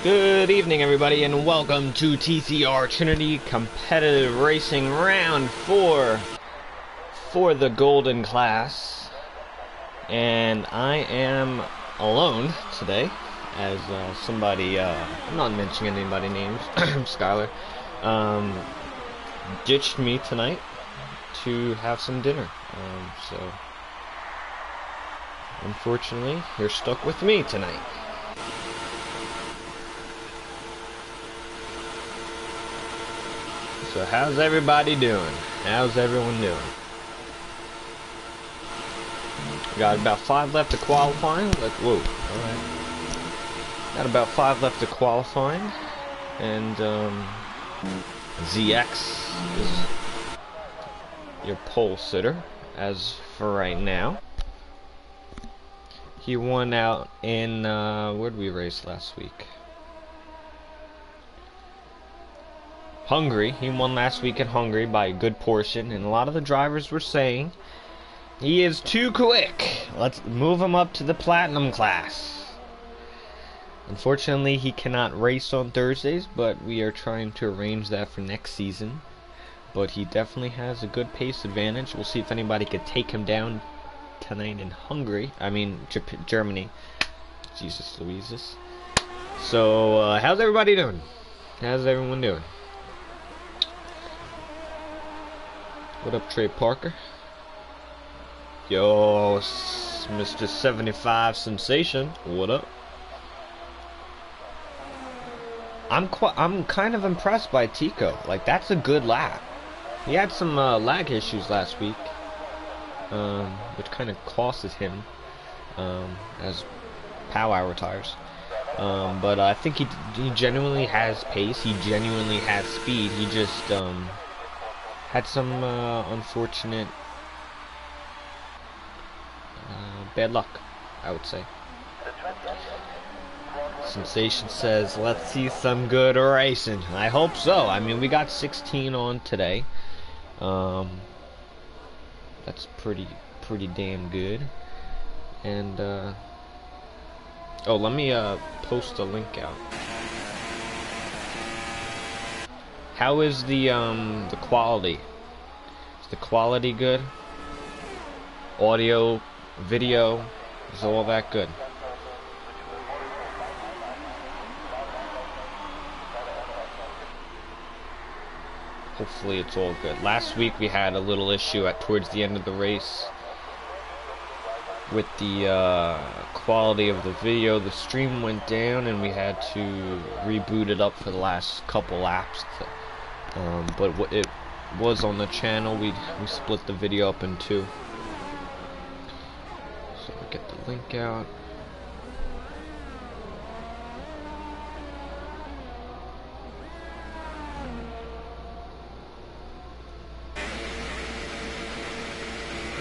Good evening, everybody, and welcome to TCR Trinity Competitive Racing Round 4 for the Golden Class. And I am alone today, as somebody, I'm not mentioning anybody's names, Skylar, ditched me tonight to have some dinner. So, unfortunately, you're stuck with me tonight. So how's everybody doing? How's everyone doing? Got about 5 left to qualifying. Whoa, alright. Got about 5 left to qualifying. And ZX is your pole sitter as for right now. He won out in where did we race last week? Hungary. He won last week in Hungary by a good portion, and a lot of the drivers were saying he is too quick. Let's move him up to the platinum class. Unfortunately, he cannot race on Thursdays, but we are trying to arrange that for next season. But he definitely has a good pace advantage. We'll see if anybody could take him down tonight in Hungary. I mean, Germany. Jesus Louises. So, how's everybody doing? How's everyone doing? What up, Trey Parker? Yo, Mr. 75 Sensation. What up? I'm kind of impressed by Tico. Like, that's a good lap. He had some lag issues last week, which kind of costed him as power tires. But I think he genuinely has pace. He genuinely has speed. He just had some unfortunate bad luck, I would say. Sensation says, let's see some good racing. I hope so. I mean, we got 16 on today. That's pretty damn good. And oh, let me post a link out. How is the quality? Is the quality good? Audio, video, is all that good? Hopefully it's all good. Last week we had a little issue towards the end of the race with the quality of the video. The stream went down and we had to reboot it up for the last couple laps. But it was on the channel. We split the video up in two. So we get the link out.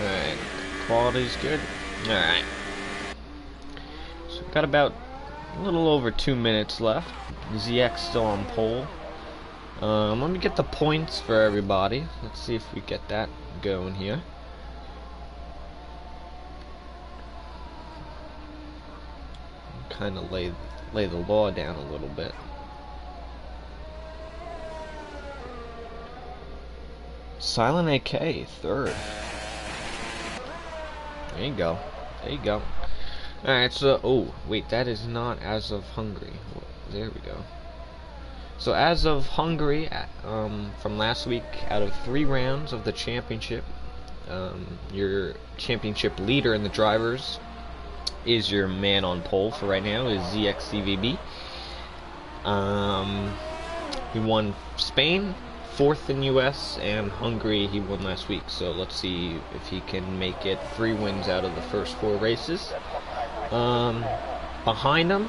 Alright, quality's good. Alright. So we've got about a little over 2 minutes left. ZX still on pole. Let me get the points for everybody. Let's see if we get that going here. Kind of lay the law down a little bit. Silent AK, third. There you go. There you go. Alright, so, oh, wait, that is not as of Hungary. There we go. So as of Hungary, from last week, out of 3 rounds of the championship, your championship leader in the drivers is your man on pole for right now, is ZXCVB. He won Spain, 4th in US, and Hungary he won last week. So let's see if he can make it 3 wins out of the first 4 races. Behind him,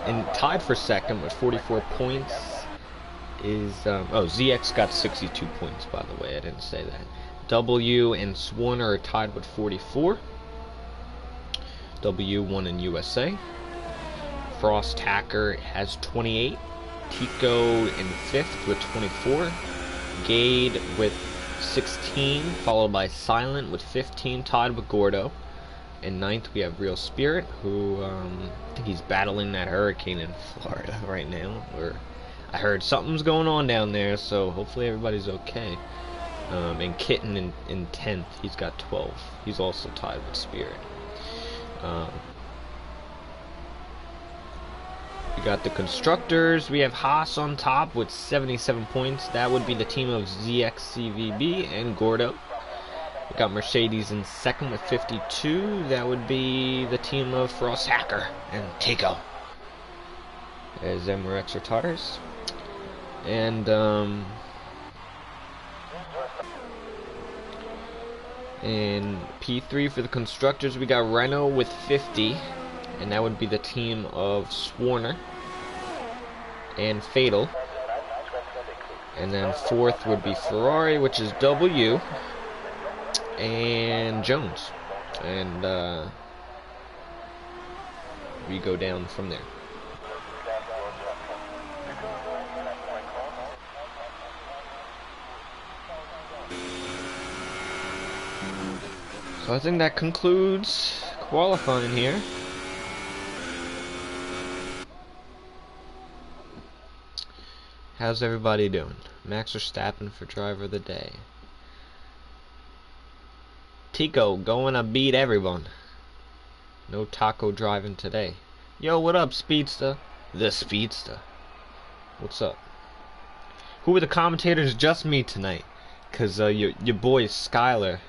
and tied for second with 44 points, is oh, ZX got 62 points, by the way, I didn't say that. W and Swan are tied with 44. W won in USA. Frost Hacker has 28. Tico in 5th with 24. Gade with 16, followed by Silent with 15, tied with Gordo. In ninth, we have Real Spirit, who I think he's battling that hurricane in Florida right now. Or I heard something's going on down there, so hopefully everybody's okay. And Kitten in 10th, he's got 12. He's also tied with Spirit. We got the constructors. We have Haas on top with 77 points. That would be the team of ZXCVB and Gordo. We got Mercedes in second with 52. That would be the team of Frost Hacker and Taco as MRX retarders. And in P3 for the constructors, we got Renault with 50, and that would be the team of Swarner and Fatal. And then fourth would be Ferrari, which is W, and Jones. And we go down from there. So I think that concludes qualifying here. How's everybody doing? Max Verstappen for driver of the day. Tico going to beat everyone. No taco driving today. Yo, what up, Speedster? The Speedster. What's up? Who are the commentators? Just me tonight. Cause your boy Skylar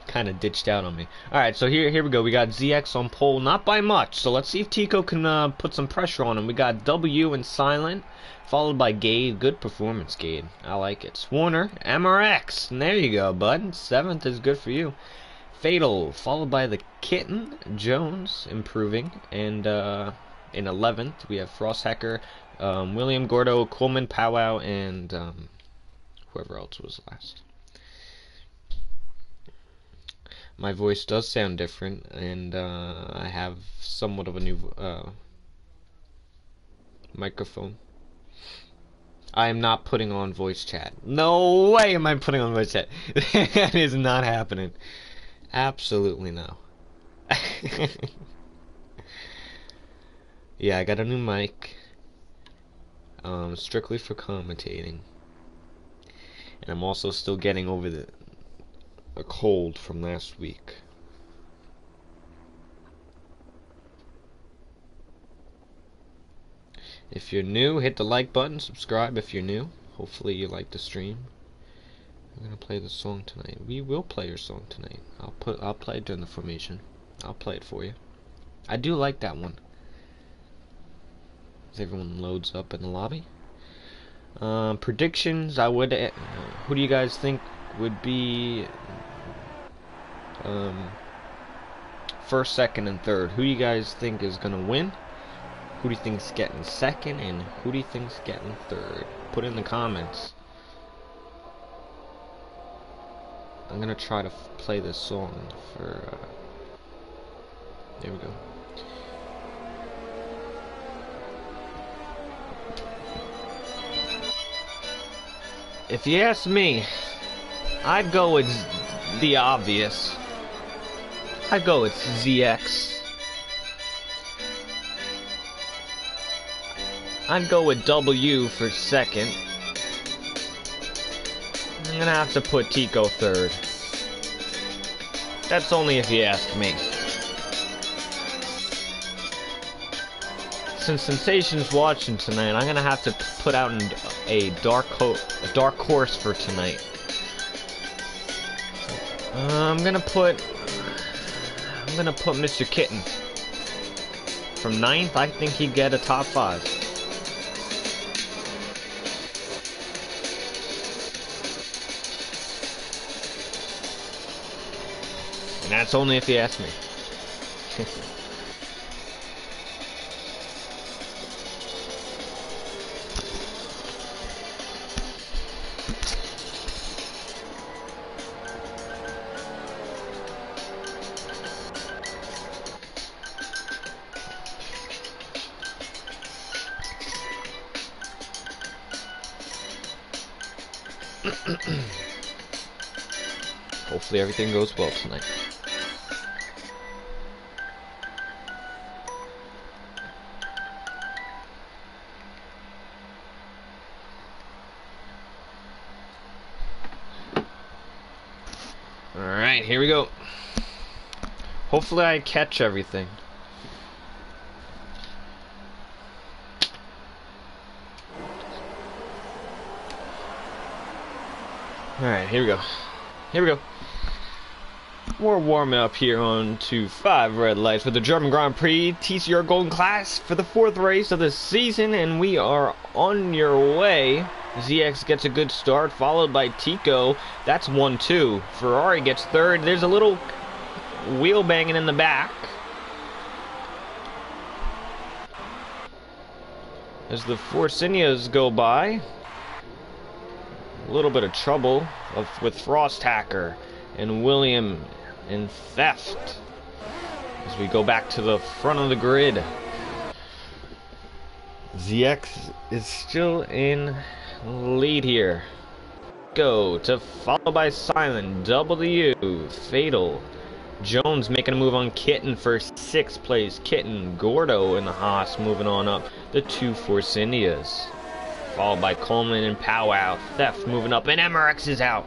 kind of ditched out on me. Alright, so here we go. We got ZX on pole, not by much. So let's see if Tico can put some pressure on him. We got W and Silent, followed by Gade. Good performance, Gade. I like it. Swarner, MRX. And there you go, bud. 7th is good for you. Fatal, followed by the Kitten, Jones, improving. And in 11th, we have Frost Hacker, William Gordo, Coleman, Powwow, and whoever else was last. My voice does sound different, and I have somewhat of a new microphone. I am not putting on voice chat. No way am I putting on voice chat. That is not happening. Absolutely no. Yeah, I got a new mic. Strictly for commentating. And I'm also still getting over a cold from last week. If you're new, hit the like button, subscribe if you're new. Hopefully you like the stream. I'm gonna play the song tonight. We will play your song tonight. I'll play it during the formation. I'll play it for you. I do like that one. As everyone loads up in the lobby. Predictions, who do you guys think would be first, second, and third? Who do you guys think is gonna win? Who do you think's getting second, and who do you think's getting third? Put in the comments. I'm gonna try to play this song for there we go. If you ask me, I'd go with the obvious. I'd go with ZX. I'd go with W for second. I'm gonna have to put Tico third. That's only if you ask me. Since Sensation's watching tonight, I'm gonna have to put out a dark horse for tonight. I'm gonna put Mr. Kitten from 9th. I think he'd get a top 5. And that's only if you ask me. Hopefully everything goes well tonight. Alright, here we go. Hopefully I catch everything. Alright, here we go. Here we go. We're warming up here on to 5 red lights for the German Grand Prix TCR Golden Class for the 4th race of the season, and we are on your way. ZX gets a good start, followed by Tico. That's 1-2. Ferrari gets 3rd. There's a little wheel banging in the back. As the Force Indias go by, a little bit of trouble with Frost Hacker and William and Theft as we go back to the front of the grid. ZX is still in lead here. Go to followed by Simon, W, Fatal. Jones making a move on Kitten for 6th place. Kitten, Gordo in the Haas moving on up. The 2 Force Indias. Followed by Coleman and Powwow. Theft moving up, and MRX is out.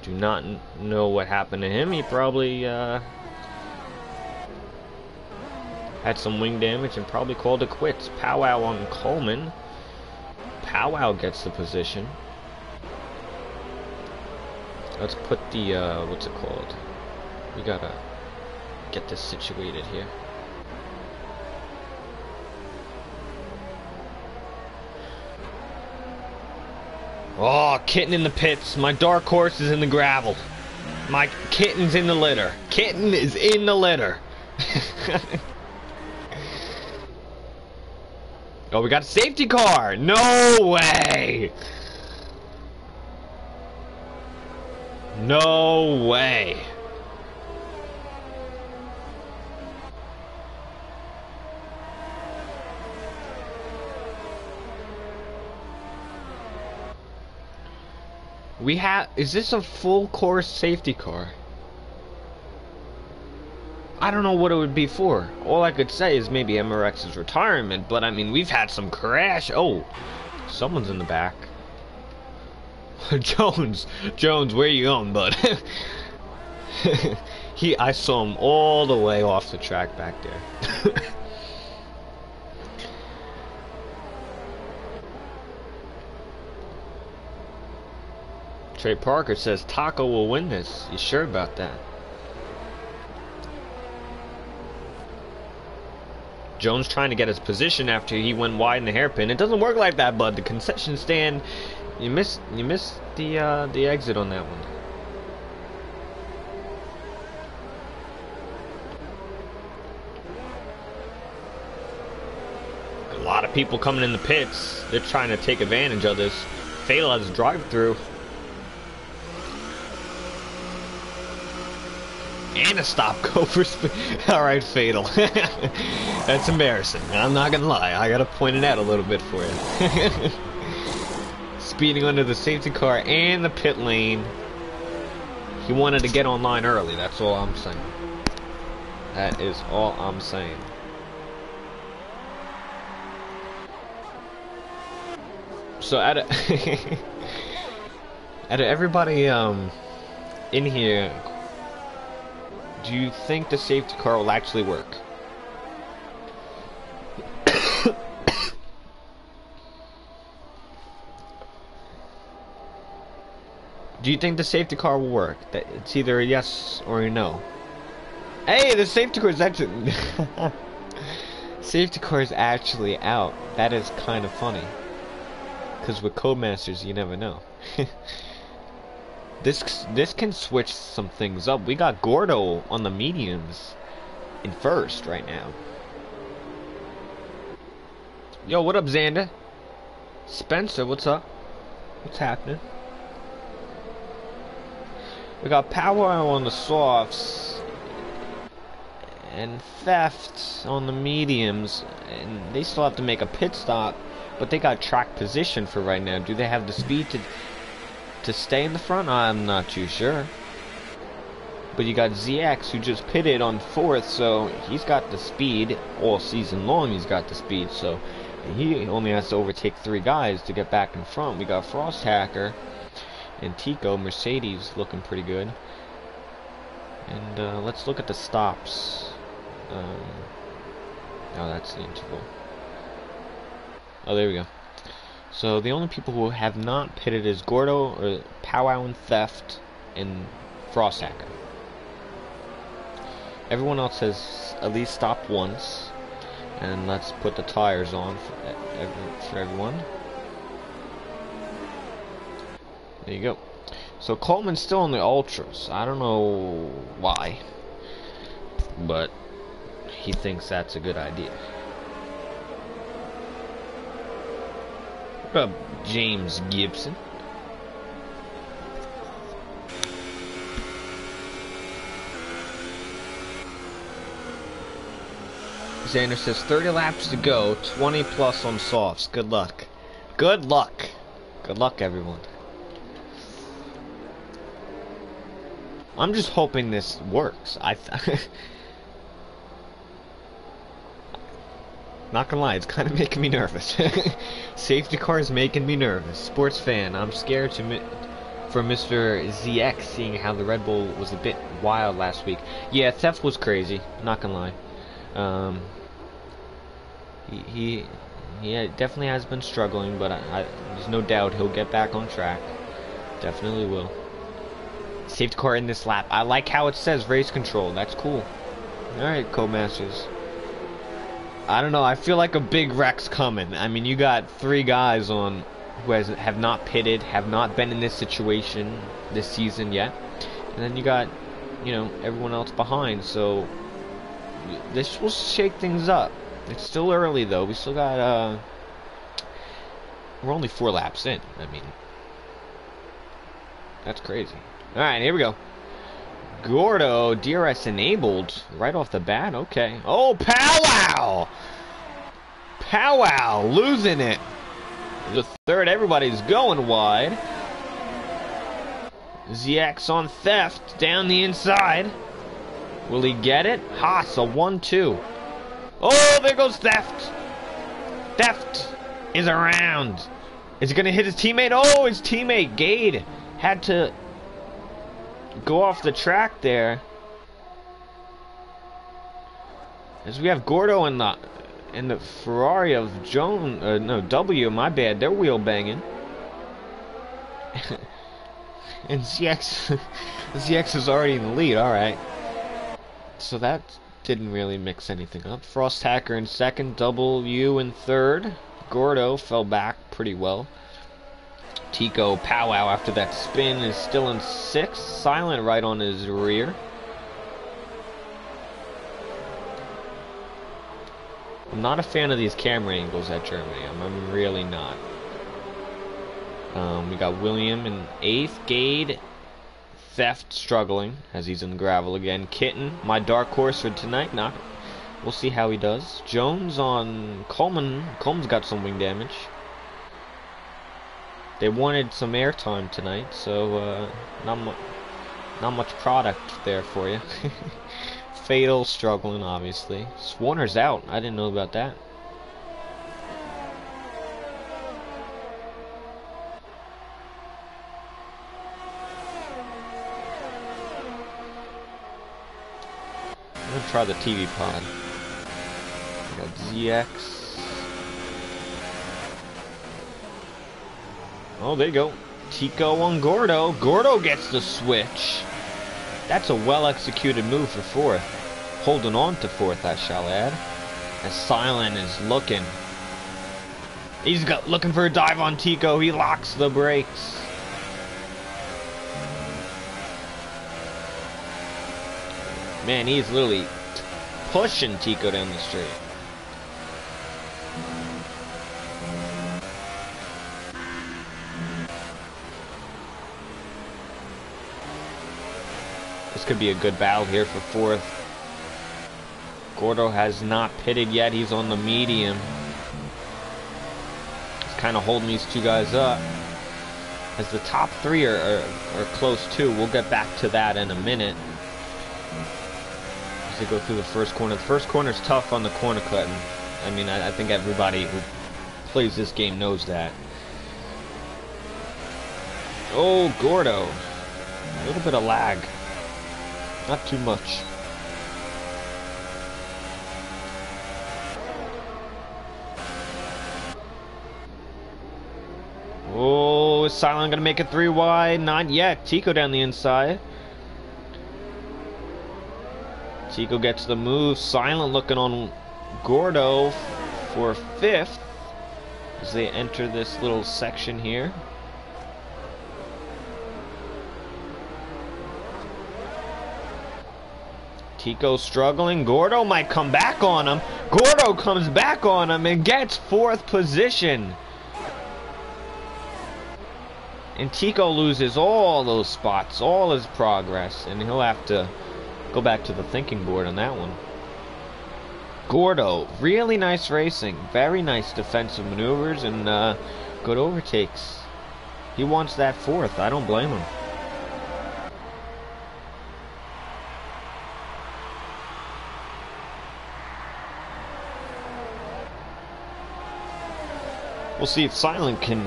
Do not know what happened to him. He probably had some wing damage and probably called it quits. Powwow on Coleman. Powwow gets the position. Let's put the what's it called? We gotta get this situated here. Oh, Kitten in the pits. My dark horse is in the gravel. My Kitten's in the litter. Kitten is in the litter. Oh, we got a safety car. No way. No way. We have, is this a full course safety car? I don't know what it would be for. All I could say is maybe MRX's retirement, but I mean, we've had some crash. Oh, someone's in the back. Jones, where you going, bud? I saw him all the way off the track back there. Trey Parker says Taco will win this. You sure about that? Jones trying to get his position after he went wide in the hairpin. It doesn't work like that, bud. The concession stand, you missed the exit on that one. A lot of people coming in the pits. They're trying to take advantage of this. Fatal has a drive-through. And a stop-go for alright, Fatal. That's embarrassing. I'm not gonna lie. I gotta point it out a little bit for you. Speeding under the safety car and the pit lane. He wanted to get online early. That's all I'm saying. That is all I'm saying. So out of everybody in here, do you think the safety car will actually work? Do you think the safety car will work? It's either a yes or a no. Hey, the safety car is actually safety car is actually out. That is kind of funny. Because with Codemasters, you never know. This can switch some things up. We got Gordo on the mediums in first right now. Yo, what up, Xander? Spencer, what's up? What's happening? We got Power on the softs and Theft on the mediums, and they still have to make a pit stop, but they got track position for right now. Do they have the speed to stay in the front? I'm not too sure. But you got ZX who just pitted on 4th, so he's got the speed all season long. He's got the speed, so he only has to overtake 3 guys to get back in front. We got Frost Hacker and Tico. Mercedes looking pretty good. And let's look at the stops. Oh, that's the interval. Oh, there we go. So the only people who have not pitted is Gordo, or Powwow and Theft, and Frosthacker. Everyone else has at least stopped once. And let's put the tires on for everyone. There you go. So Coleman's still in the Ultras. I don't know why, but he thinks that's a good idea. What up, James Gibson? Xander says 30 laps to go, 20 plus on softs. Good luck. Good luck. Good luck, everyone. I'm just hoping this works. Not gonna lie, it's kind of making me nervous. Safety car is making me nervous. Sports fan, I'm scared for Mr. ZX, seeing how the Red Bull was a bit wild last week. Yeah, Theft was crazy. Not gonna lie. He definitely has been struggling, but there's no doubt he'll get back on track. Definitely will. Safety car in this lap. I like how it says race control. That's cool. Alright, Codemasters. I don't know. I feel like a big wreck's coming. I mean, you got 3 guys on who have not pitted, have not been in this situation this season yet. And then you got, you know, everyone else behind. So this will shake things up. It's still early, though. We still got, we're only 4 laps in. I mean, that's crazy. Alright, here we go. Gordo, DRS enabled right off the bat. Okay. Oh, Powwow! Powwow losing it. The third, everybody's going wide. ZX on Theft down the inside. Will he get it? Haas, a 1-2. Oh, there goes Theft. Theft is around. Is he going to hit his teammate? Oh, his teammate, Gade, had to go off the track there. As we have Gordo in the Ferrari of W, my bad, they're wheel banging. And ZX is already in the lead, alright. So that didn't really mix anything up. Frosthacker in second, W in third. Gordo fell back pretty well. Tico Powwow after that spin is still in 6th. Silent right on his rear. I'm not a fan of these camera angles at Germany. I'm really not. We got William in 8th. Gade. Theft struggling as he's in the gravel again. Kitten, my dark horse for tonight. We'll see how he does. Jones on Coleman. Coleman's got some wing damage. They wanted some airtime tonight, so not much product there for you. Fatal struggling, obviously. Swarner's out. I didn't know about that. I'm gonna try the TV pod. We got ZX. Oh, there you go. Tico on Gordo. Gordo gets the switch. That's a well-executed move for 4th. Holding on to 4th, I shall add. As Silent is looking. He's looking for a dive on Tico. He locks the brakes. Man, he's literally pushing Tico down the straight. This could be a good battle here for 4th. Gordo has not pitted yet. He's on the medium. He's kind of holding these 2 guys up. As the top 3 are close too. We'll get back to that in a minute. As they go through the first corner. The first corner is tough on the corner cutting. I mean, I think everybody who plays this game knows that. Oh, Gordo. A little bit of lag. Not too much. Oh, is Silent gonna make it 3 wide? Not yet. Tico down the inside. Tico gets the move. Silent looking on Gordo for 5th as they enter this little section here. Tico struggling. Gordo might come back on him. Gordo comes back on him and gets 4th position. And Tico loses all those spots, all his progress, and he'll have to go back to the thinking board on that one. Gordo, really nice racing, very nice defensive maneuvers, and good overtakes. He wants that 4th, I don't blame him. We'll see if Silent can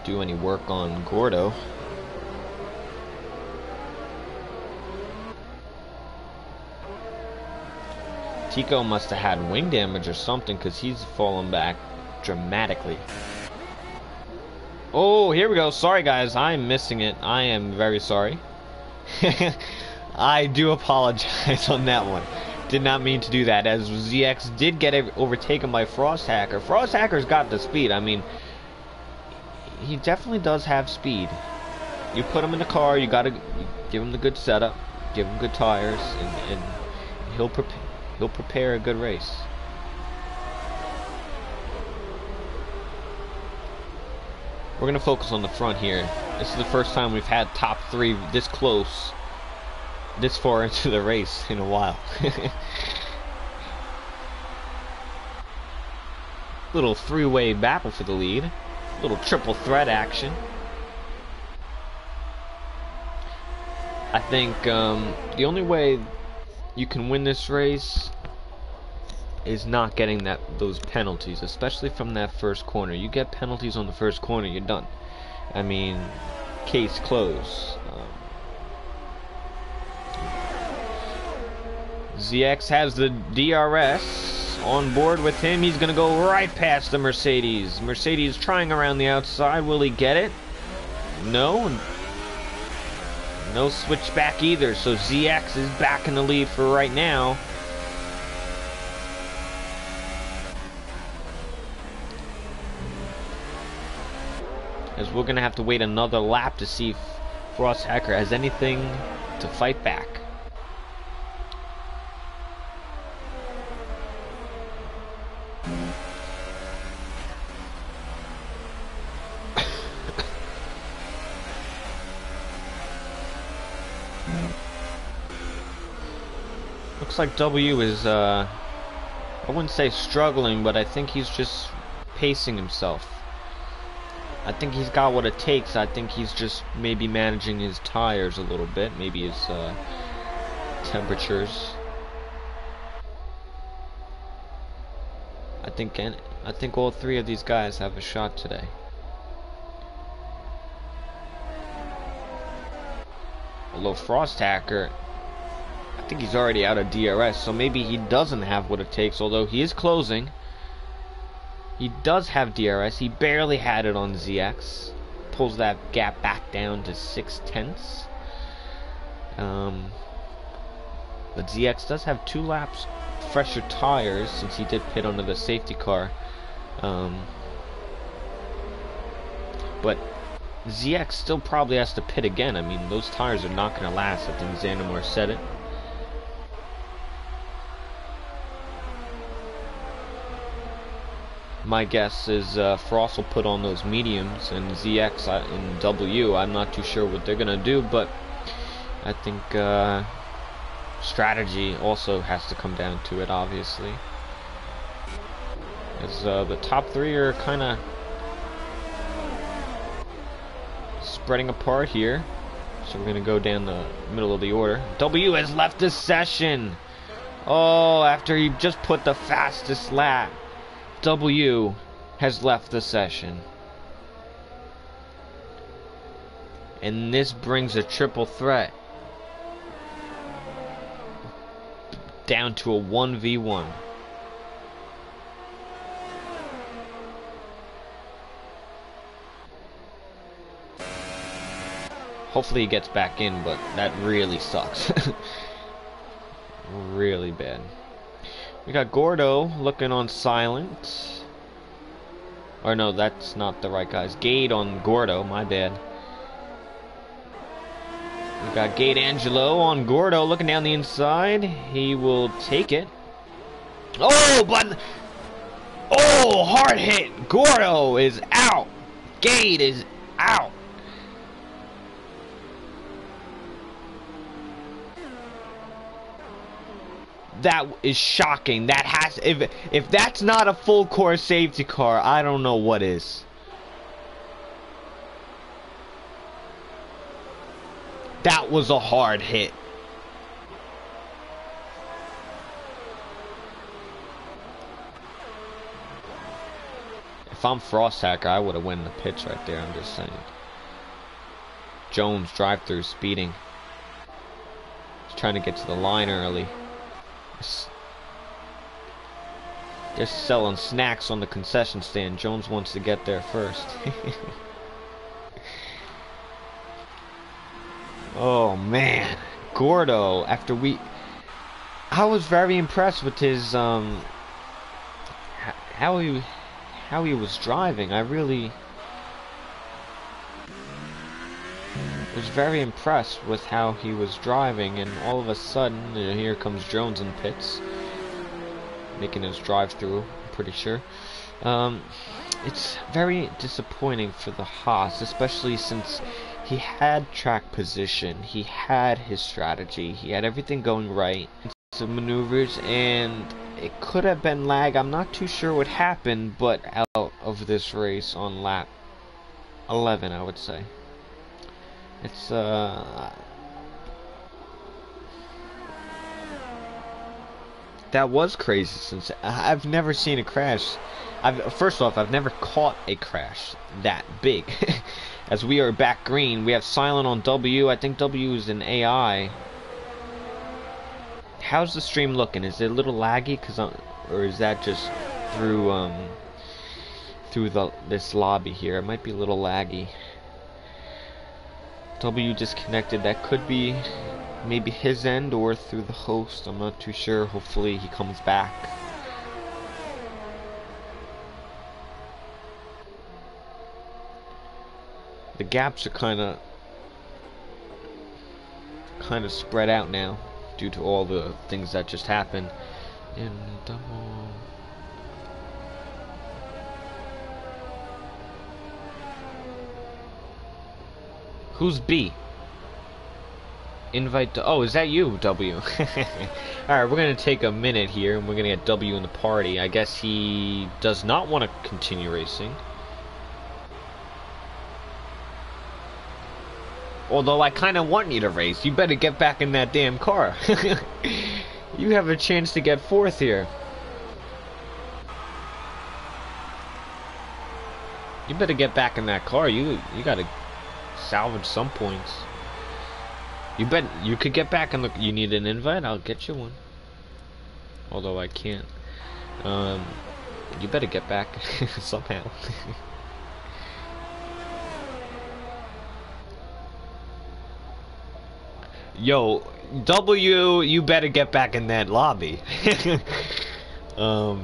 do any work on Gordo. Tico must have had wing damage or something, because he's fallen back dramatically. Oh, here we go. Sorry guys, I'm missing it. I am very sorry. I do apologize on that one. Did not mean to do that, as ZX did get overtaken by Frost Hacker. Frost Hacker's got the speed. I mean, he definitely does have speed. You put him in the car, you gotta give him the good setup, give him good tires, and he'll prepare a good race. We're gonna focus on the front here. This is the first time we've had top 3 this close, this far into the race in a while. Little 3-way battle for the lead. Little triple threat action. I think the only way you can win this race is not getting those penalties, especially from that first corner. You get penalties on the first corner, you're done. I mean, case closed. ZX has the DRS on board with him. He's gonna go right past the Mercedes. Mercedes trying around the outside. Will he get it? No. No switchback either. So ZX is back in the lead for right now. As we're gonna have to wait another lap to see if Frost Hacker has anything to fight back. Looks like W is, I wouldn't say struggling, but I think he's just pacing himself. I think he's got what it takes. I think he's just maybe managing his tires a little bit, maybe his temperatures. I think all 3 of these guys have a shot today. Although Frost Hacker, I think he's already out of DRS, so maybe he doesn't have what it takes, although he is closing. He does have DRS. He barely had it on ZX. Pulls that gap back down to 6/10. But ZX does have 2 laps fresher tires since he did pit under the safety car. But ZX still probably has to pit again. I mean, those tires are not going to last. I think Xandamore said it. My guess is Frost will put on those mediums, and ZX and W, I'm not too sure what they're going to do, but I think strategy also has to come down to it, obviously. As the top 3 are kind of spreading apart here. So we're going to go down the middle of the order. W has left the session. Oh, after he just put the fastest lap. W has left the session. And this brings a triple threat down to a 1v1. Hopefully he gets back in, but that really sucks. Really bad. We got Gordo looking on silent. Or no, that's not the right guys. Gade on Gordo, my bad. We got Gade Angelo on Gordo looking down the inside. He will take it. Oh, but... Oh, hard hit. Gordo is out. Gade is out. That is shocking. That has... If that's not a full course safety car, I don't know what is. That was a hard hit. If I'm Frost Hacker, I would have won the pitch right there, I'm just saying. Jones drive-through speeding. He's trying to get to the line early. They're selling snacks on the concession stand. Jones wants to get there first. Oh man, Gordo. I was very impressed with his how he was driving. I really was very impressed with how he was driving, and all of a sudden, here comes Jones in pits, making his drive-through. I'm pretty sure. It's very disappointing for the Haas, especially since he had track position, he had his strategy, he had everything going right. Some maneuvers, and it could have been lag. I'm not too sure what happened, but out of this race on lap 11, I would say. It's that was crazy, since I've never seen a crash. First off, I've never caught a crash that big. As we are back green, we have silent on W. I think W is an AI. How's the stream looking? Is it a little laggy? Or is that just through this lobby here? It might be a little laggy. W disconnected. That could be maybe his end or through the host. I'm not too sure. Hopefully he comes back. The gaps are kind of spread out now due to all the things that just happened. In double. Who's B? Invite to... Oh, is that you, W? Alright, we're going to take a minute here, and we're going to get W in the party. I guess he does not want to continue racing. Although I kind of want you to race. You better get back in that damn car. You have a chance to get fourth here. You better get back in that car. You gotta salvage some points. You bet you could get back in the... You need an invite? I'll get you one. Although I can't. You better get back somehow. Yo, W, you better get back in that lobby. Do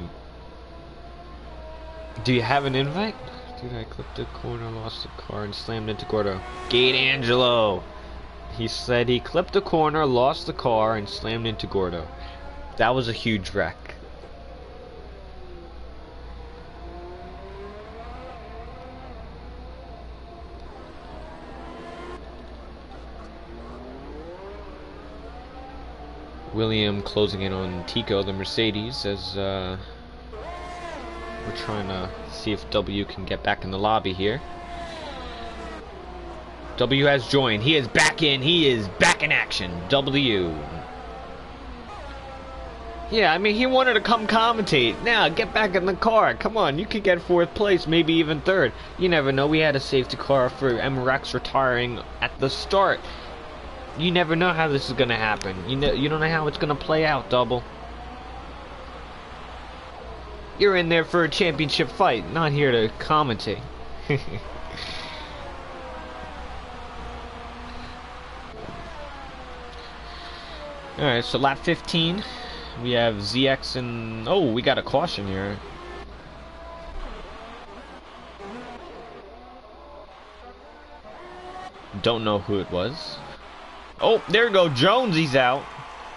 you have an invite? Dude, I clipped the corner, lost the car, and slammed into Gordo. Gade Angelo! He said he clipped the corner, lost the car, and slammed into Gordo. That was a huge wreck. William closing in on Tico, the Mercedes, as we're trying to see if W can get back in the lobby here. W has joined. He is back in. He is back in action. W. Yeah, I mean, he wanted to come commentate. Now, get back in the car. Come on, you could get 4th place, maybe even 3rd. You never know. We had a safety car for MRX retiring at the start. You never know how this is going to happen. You don't know how it's going to play out, Double. You're in there for a championship fight, not here to commentate. Alright, so lap 15. We have ZX and... Oh, we got a caution here. Don't know who it was. Oh, there we go. Jonesy's out.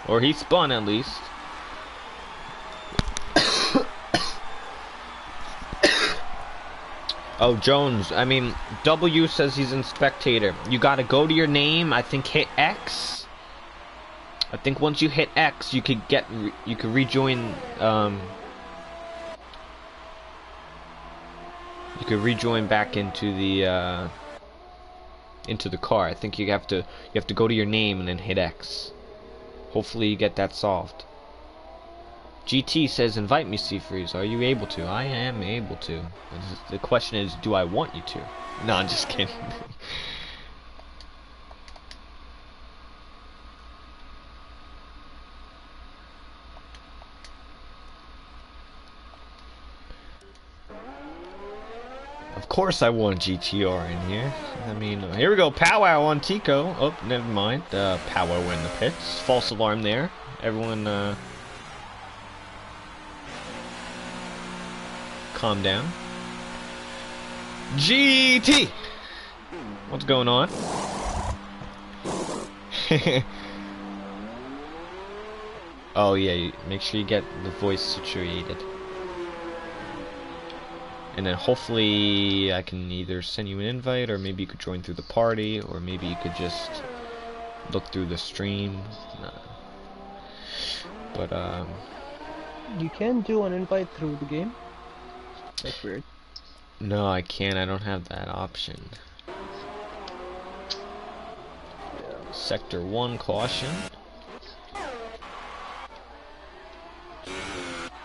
Or he spun at least. Oh, Jones. I mean, W says he's in spectator. You gotta go to your name. I think hit X. I think once you hit X, you could rejoin. You could rejoin back into the car. I think you have to go to your name and then hit X. Hopefully you get that solved. GT says, invite me, Seafreeze. Are you able to? I am able to. The question is, do I want you to? No, I'm just kidding. Of course I want GTR in here. I mean, here we go. Powwow on Tico. Oh, never mind. Powwow in the pits. False alarm there. Everyone, calm down. GT! What's going on? Oh yeah, make sure you get the voice situated. And then hopefully I can either send you an invite, or maybe you could join through the party, or maybe you could just look through the stream. But you can do an invite through the game. That's weird. No, I can't. I don't have that option. Yeah. Sector 1 caution.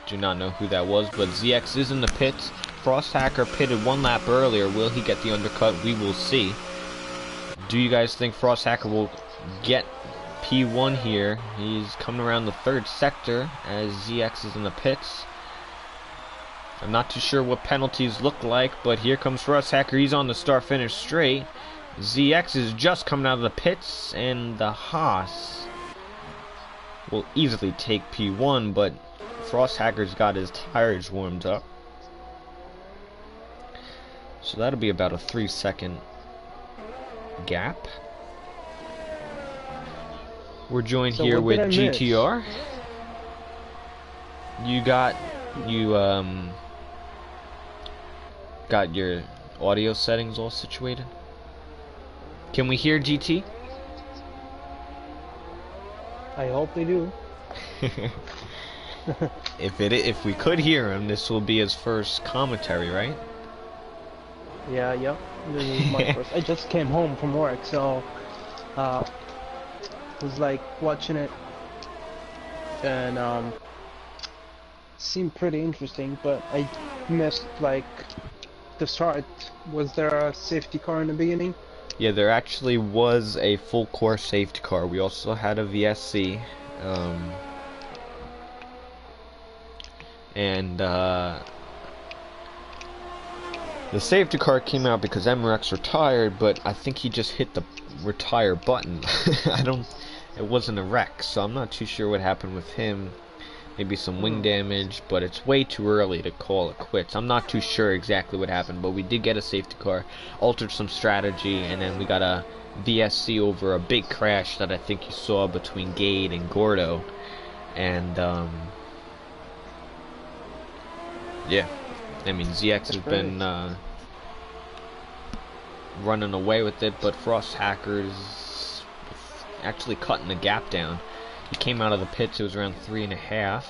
Do not know who that was, but ZX is in the pits. Frost Hacker pitted 1 lap earlier. Will he get the undercut? We will see. Do you guys think Frost Hacker will get P1 here? He's coming around the 3rd sector as ZX is in the pits. I'm not too sure what penalties look like, but here comes Frost Hacker. He's on the start-finish straight. ZX is just coming out of the pits, and the Haas will easily take P1, but Frost Hacker's got his tires warmed up. So that'll be about a 3-second gap. We're joined here with GTR. You got your audio settings all situated? Can we hear GT? I hope they do. If we could hear him, this will be his first commentary, right? Yeah. This is my first. I just came home from work, so was like watching it, and seemed pretty interesting. But I missed like the start. Was there a safety car in the beginning? Yeah, there actually was a full course safety car. We also had a VSC. And the safety car came out because MRX retired, but I think he just hit the retire button. It wasn't a wreck, so I'm not too sure what happened with him. Maybe some wing damage, but it's way too early to call it quits. I'm not too sure exactly what happened, but we did get a safety car, altered some strategy, and then we got a VSC over a big crash that I think you saw between Gade and Gordo. And yeah, I mean, ZX has been running away with it, but Frost Hackers actually cutting the gap down. He came out of the pits, it was around 3.5,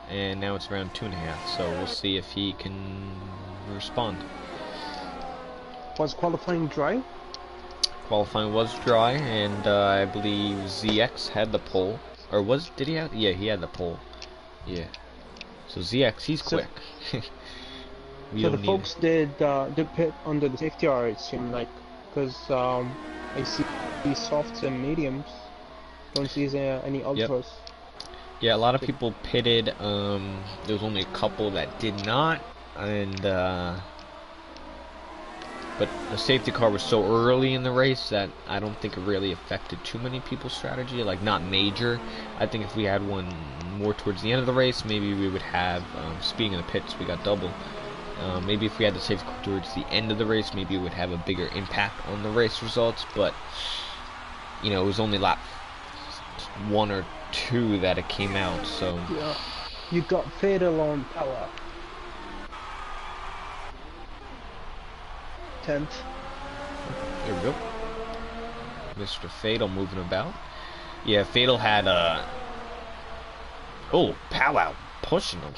and now it's around 2.5, so we'll see if he can respond. Was qualifying dry? Qualifying was dry, and I believe ZX had the pole. Or did he have? Yeah, he had the pole. Yeah. So ZX, he's So, quick. We so the don't need. folks did pit under the safety R, it seemed like, because I see softs and mediums, don't see any Yep. ultras. Yeah, a lot of people pitted. There was only a couple that did not, and but the safety car was so early in the race that I don't think it really affected too many people's strategy. Like, not major. I think if we had one more towards the end of the race, maybe we would have, speeding in the pits, we got double. Maybe if we had the safety car towards the end of the race, maybe it would have a bigger impact on the race results. But, you know, it was only lap 1 or 2 that it came out, so. Yeah. You got Fatal on power. 10th. There we go. Mr. Fatal moving about. Yeah, Fatal had oh, Powwow pushing him.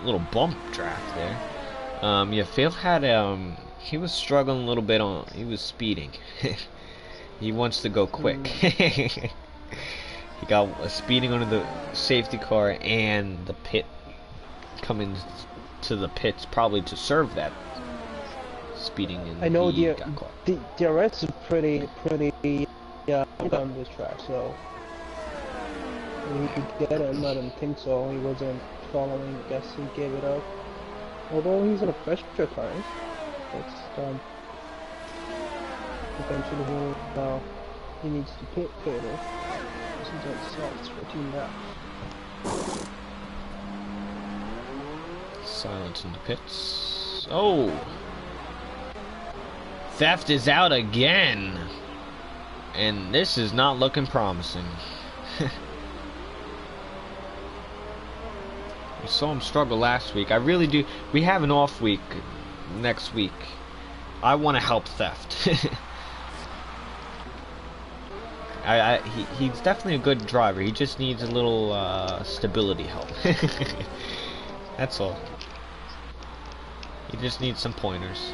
A little bump draft there. Yeah, Fatal had he was struggling a little bit on. He was speeding. He wants to go quick. He got speeding under the safety car and the pit, coming to the pits probably to serve that speeding, and I know he the got caught. the DRS is pretty on this track, so he could get it. I don't think so. He wasn't following. I guess he gave it up. Although he's in a pressure car, but eventually he needs to pit Fatal. He's on softs for 2 laps. Silence in the pits. Oh! Theft is out again! And this is not looking promising. We saw him struggle last week. I really do. We have an off week next week. I want to help Theft. He's definitely a good driver. He just needs a little stability help. That's all. He just needs some pointers.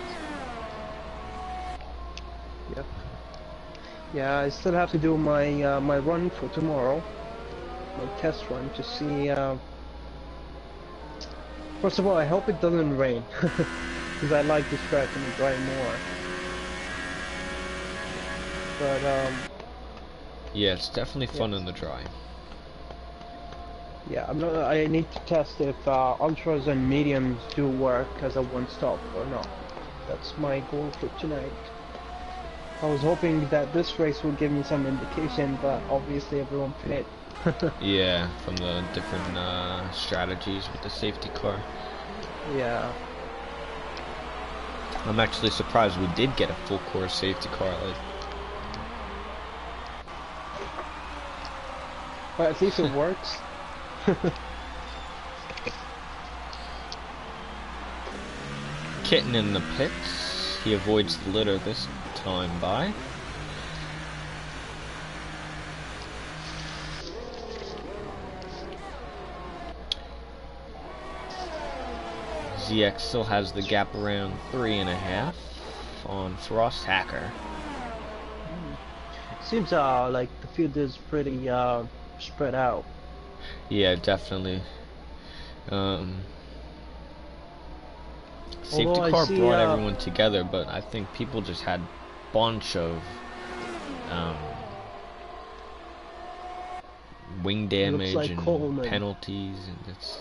Yep. Yeah, I still have to do my my run for tomorrow, my test run to see. First of all, I hope it doesn't rain, because I like this track and it dry more. But Yeah, it's definitely fun yeah. in the dry. Yeah, I need to test if ultras and mediums do work as a one-stop or not. That's my goal for tonight. I was hoping that this race would give me some indication, but obviously everyone pit. Yeah, from the different strategies with the safety car. Yeah. I'm actually surprised we did get a full course safety car. Like, But at least it works. Kitten in the pits. He avoids the litter this time by. ZX still has the gap around 3.5 on Frost Hacker. Seems like the field is pretty spread out. Yeah, definitely. Safety Although I car see, brought everyone together, but I think people just had bunch of wing damage like and Coleman. penalties, and it's.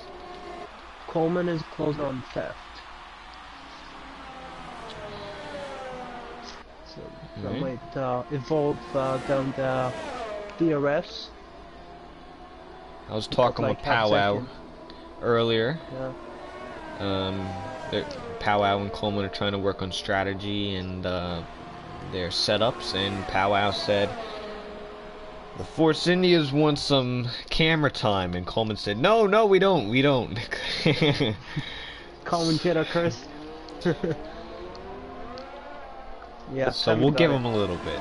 Coleman is close on theft. So that might evolve down the DRS. I was talking like with Powwow earlier. Yeah. Powwow and Coleman are trying to work on strategy and their setups, and Powwow said the Force Indias want some camera time, and Coleman said, no, we don't. Commentator curse. Yeah. So we'll give him a little bit.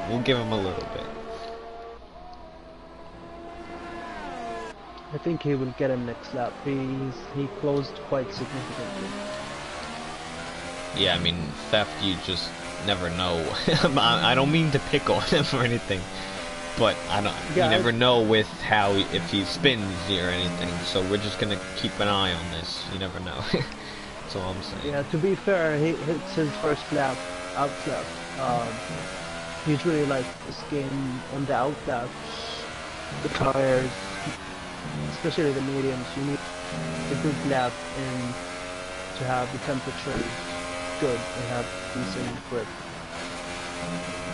I think he will get him next lap. He closed quite significantly. Yeah, I mean, Theft, you just never know. I don't mean to pick on him or anything. But I don't. You Yeah, never know with how if he spins or anything. So we're just gonna keep an eye on this. You never know. That's all I'm saying. yeah. To be fair, it's his first lap, out lap. Usually, like this game on the out laps, the tires, especially the mediums, you need a good lap and to have the temperature good and have decent grip.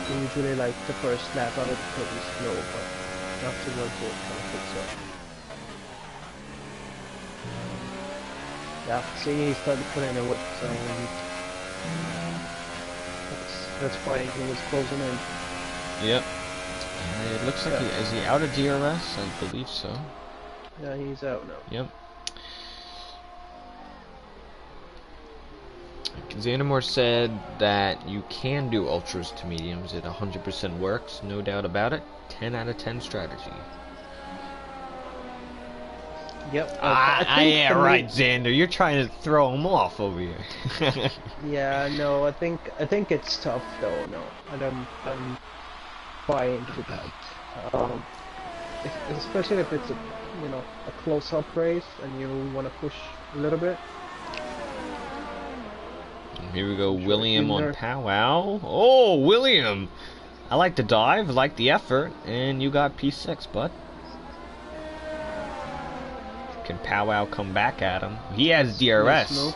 So usually, like the first lap out of the pit is slow, but afterwards it kind of picks up. Yeah, see, he started putting the whip, so that's why he was closing in. Yep. It looks like Yeah. is he out of DRS? I believe so. Yeah, he's out now. Yep. Xanamore said that you can do ultras to mediums. It 100% works, no doubt about it. 10 out of 10 strategy. Yep. I think Yeah, right, Xander. You're trying to throw him off over here. Yeah, no, I think it's tough though. No, I don't. I'm buying into that. Especially if it's a close-up race and you want to push a little bit. Here we go, Sure, William on there. Powwow. Oh, William! I like the dive, like the effort, and you got P6, bud. Can Powwow come back at him? He has Nice DRS. move.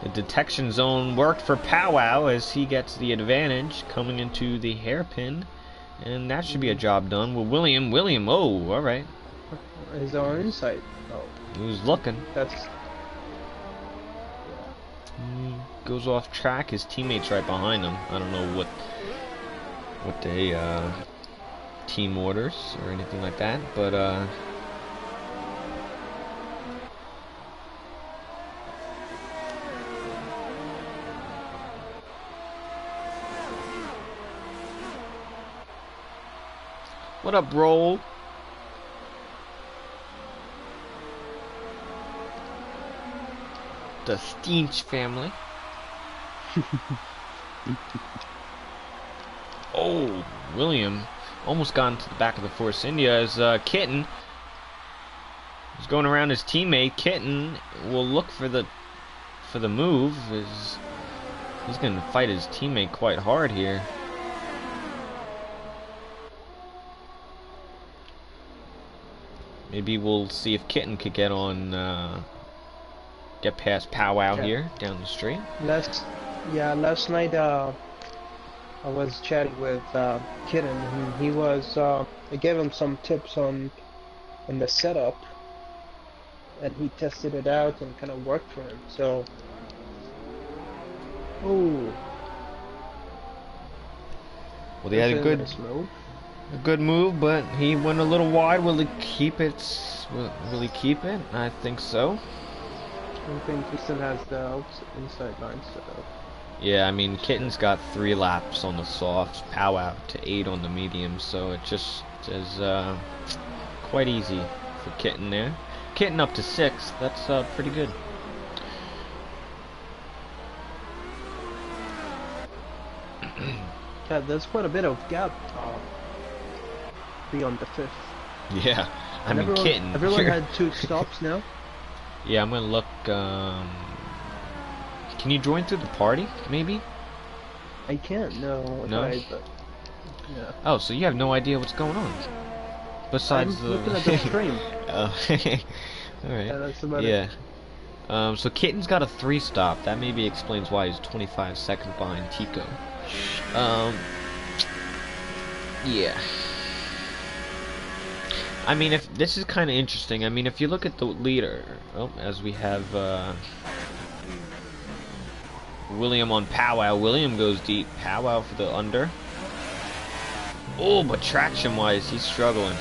The detection zone worked for Powwow as he gets the advantage coming into the hairpin. And that should be a job done. Well, William, oh, alright. His own insight. Oh, He was looking. that's Goes off track. His teammate's right behind him. I don't know what they team orders or anything like that, but what up, Roll? The Steench family. Oh, William almost got into the back of the Force India as Kitten is going around his teammate. Kitten will look for the move. He's going to fight his teammate quite hard here. Maybe we'll see if Kitten could get on, get past Powwow here down the street. last night I was chatting with Kitten and he was I gave him some tips on the setup and he tested it out and kind of worked for him. So oh, Well, they had a good nice move. move, but he went a little wide. Will he keep it? Will he keep it? I think so. I think he still has the inside line set up. Yeah, I mean, Kitten's got 3 laps on the softs, Powwow to 8 on the mediums, so it just is quite easy for Kitten there. Kitten up to 6, that's pretty good. Yeah, there's quite a bit of gap beyond the fifth. Yeah, I mean, Kitten. Everyone had 2 stops now. Yeah, I'm gonna look. Can you join through the party, maybe? I can't, no. No? But yeah. Oh, so you have no idea what's going on. Besides I'm looking at the stream. Oh, alright. Yeah, that's about it. Yeah. So Kitten's got a 3 stop. That maybe explains why he's 25 seconds behind Tico. Yeah. I mean, if this is kind of interesting. I mean, if you look at the leader, as we have William on Powwow. William goes deep. Powwow for the under. Oh, but traction-wise, he's struggling.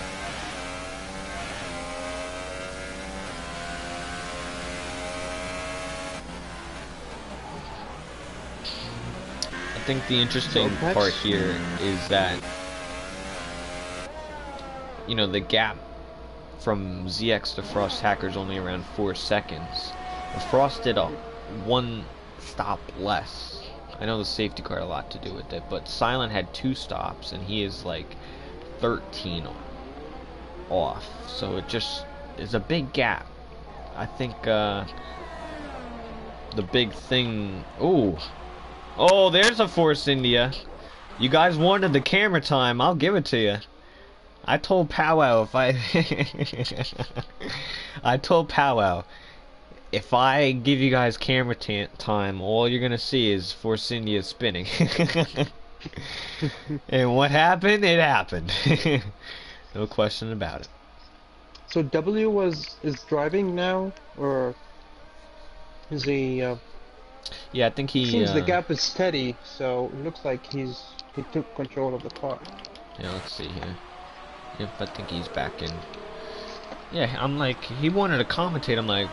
I think the interesting part here is that, you know, the gap from ZX to Frost Hacker's only around 4 seconds. If Frost did a 1 stop less, I know the safety car had a lot to do with it, but Silent had 2 stops, and he is like 13 off. So it just is a big gap. I think the big thing. Oh, there's a Force India. You guys wanted the camera time. I'll give it to you. I told Powwow if I I told Powwow if I give you guys camera time, all you're gonna see is Force India spinning. And what happened? It happened. No question about it. So W is driving now, or is he? Yeah, I think he. Seems the gap is steady, so it looks like he took control of the car. Yeah, let's see here. Yep, I think he's back in. Yeah, I'm like, he wanted to commentate. I'm like,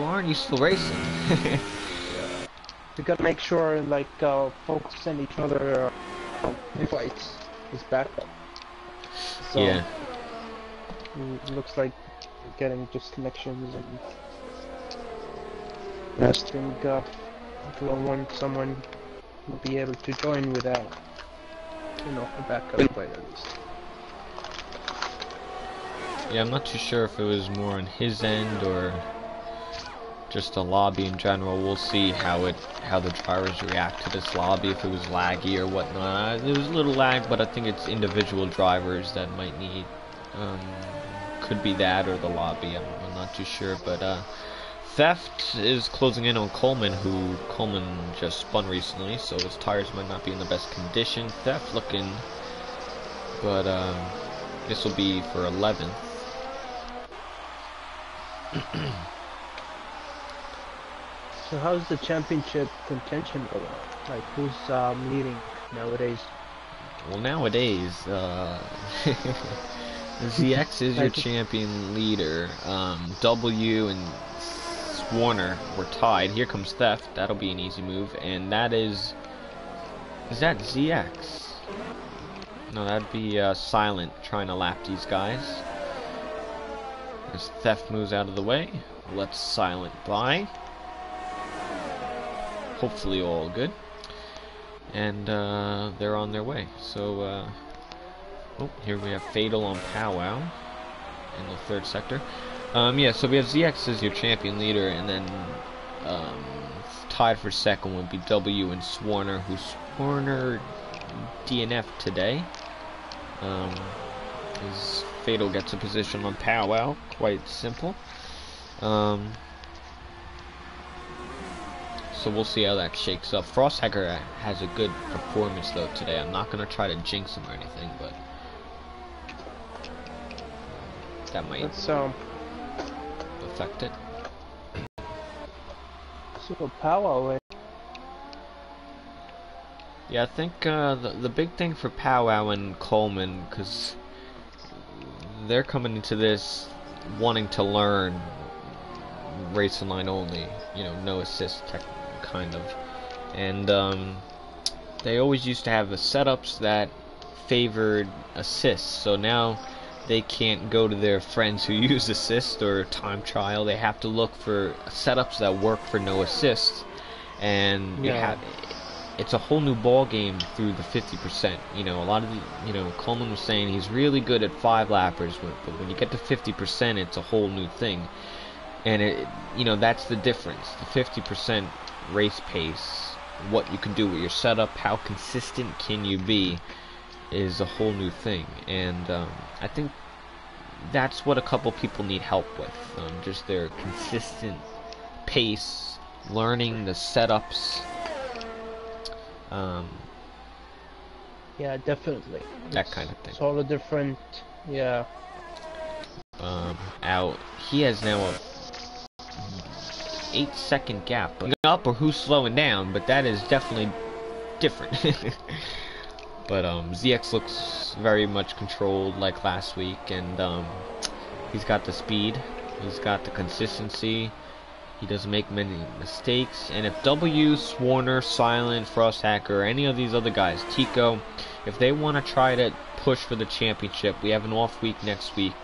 aren't you still racing? We gotta make sure, like, folks send each other invites. His backup. So, yeah. It looks like we're getting just connections and testing. Someone will be able to join without, a backup invite at least. Yeah, I'm not too sure if it was more on his end or just a lobby in general. We'll see how the drivers react to this lobby, if it was laggy or whatnot. It was a little lag, but I think it's individual drivers that might need. Could be that or the lobby. I'm not too sure, but Theft is closing in on Coleman, who Coleman just spun recently, so his tires might not be in the best condition. Theft looking, but this will be for 11th. So how's the championship contention going? Like, who's leading nowadays? Well, nowadays, ZX is your champion leader. W and Warner were tied. Here comes Theft. That'll be an easy move. And that is that ZX? No, that'd be Silent trying to lap these guys. As Theft moves out of the way, let's Silent by. Hopefully all good. And they're on their way. So, here we have Fatal on Powwow in the third sector. Yeah, so we have ZX as your champion leader, and then tied for second would be W and Swarner, who Swarner DNF today. As Fatal gets a position on Powwow, quite simple. So we'll see how that shakes up. Frosthacker has a good performance though today. I'm not gonna try to jinx him or anything, but that might affect it. So Powwow. Yeah, I think the big thing for Powwow and Coleman, because they're coming into this wanting to learn racing line only, no assist tech kind of, and they always used to have the setups that favored assists, so now they can't go to their friends who use assist or time trial. They have to look for setups that work for no assist, and it's a whole new ball game through the 50%. A lot of Coleman was saying he's really good at 5 lappers, but when you get to 50%, it's a whole new thing. And that's the difference. The 50% race pace, what you can do with your setup, how consistent can you be, is a whole new thing. And I think that's what a couple people need help with. Just their consistent pace, learning the setups. Yeah, definitely. That kind of thing. It's all the different, yeah. He has now a 8-second gap. Up or who's slowing down, but that is definitely different. But ZX looks very much controlled like last week, and he's got the speed, he's got the consistency, he doesn't make many mistakes. And if W, Swarner, Silent, Frosthacker, or any of these other guys, Tico, if they want to try to push for the championship, we have an off week next week,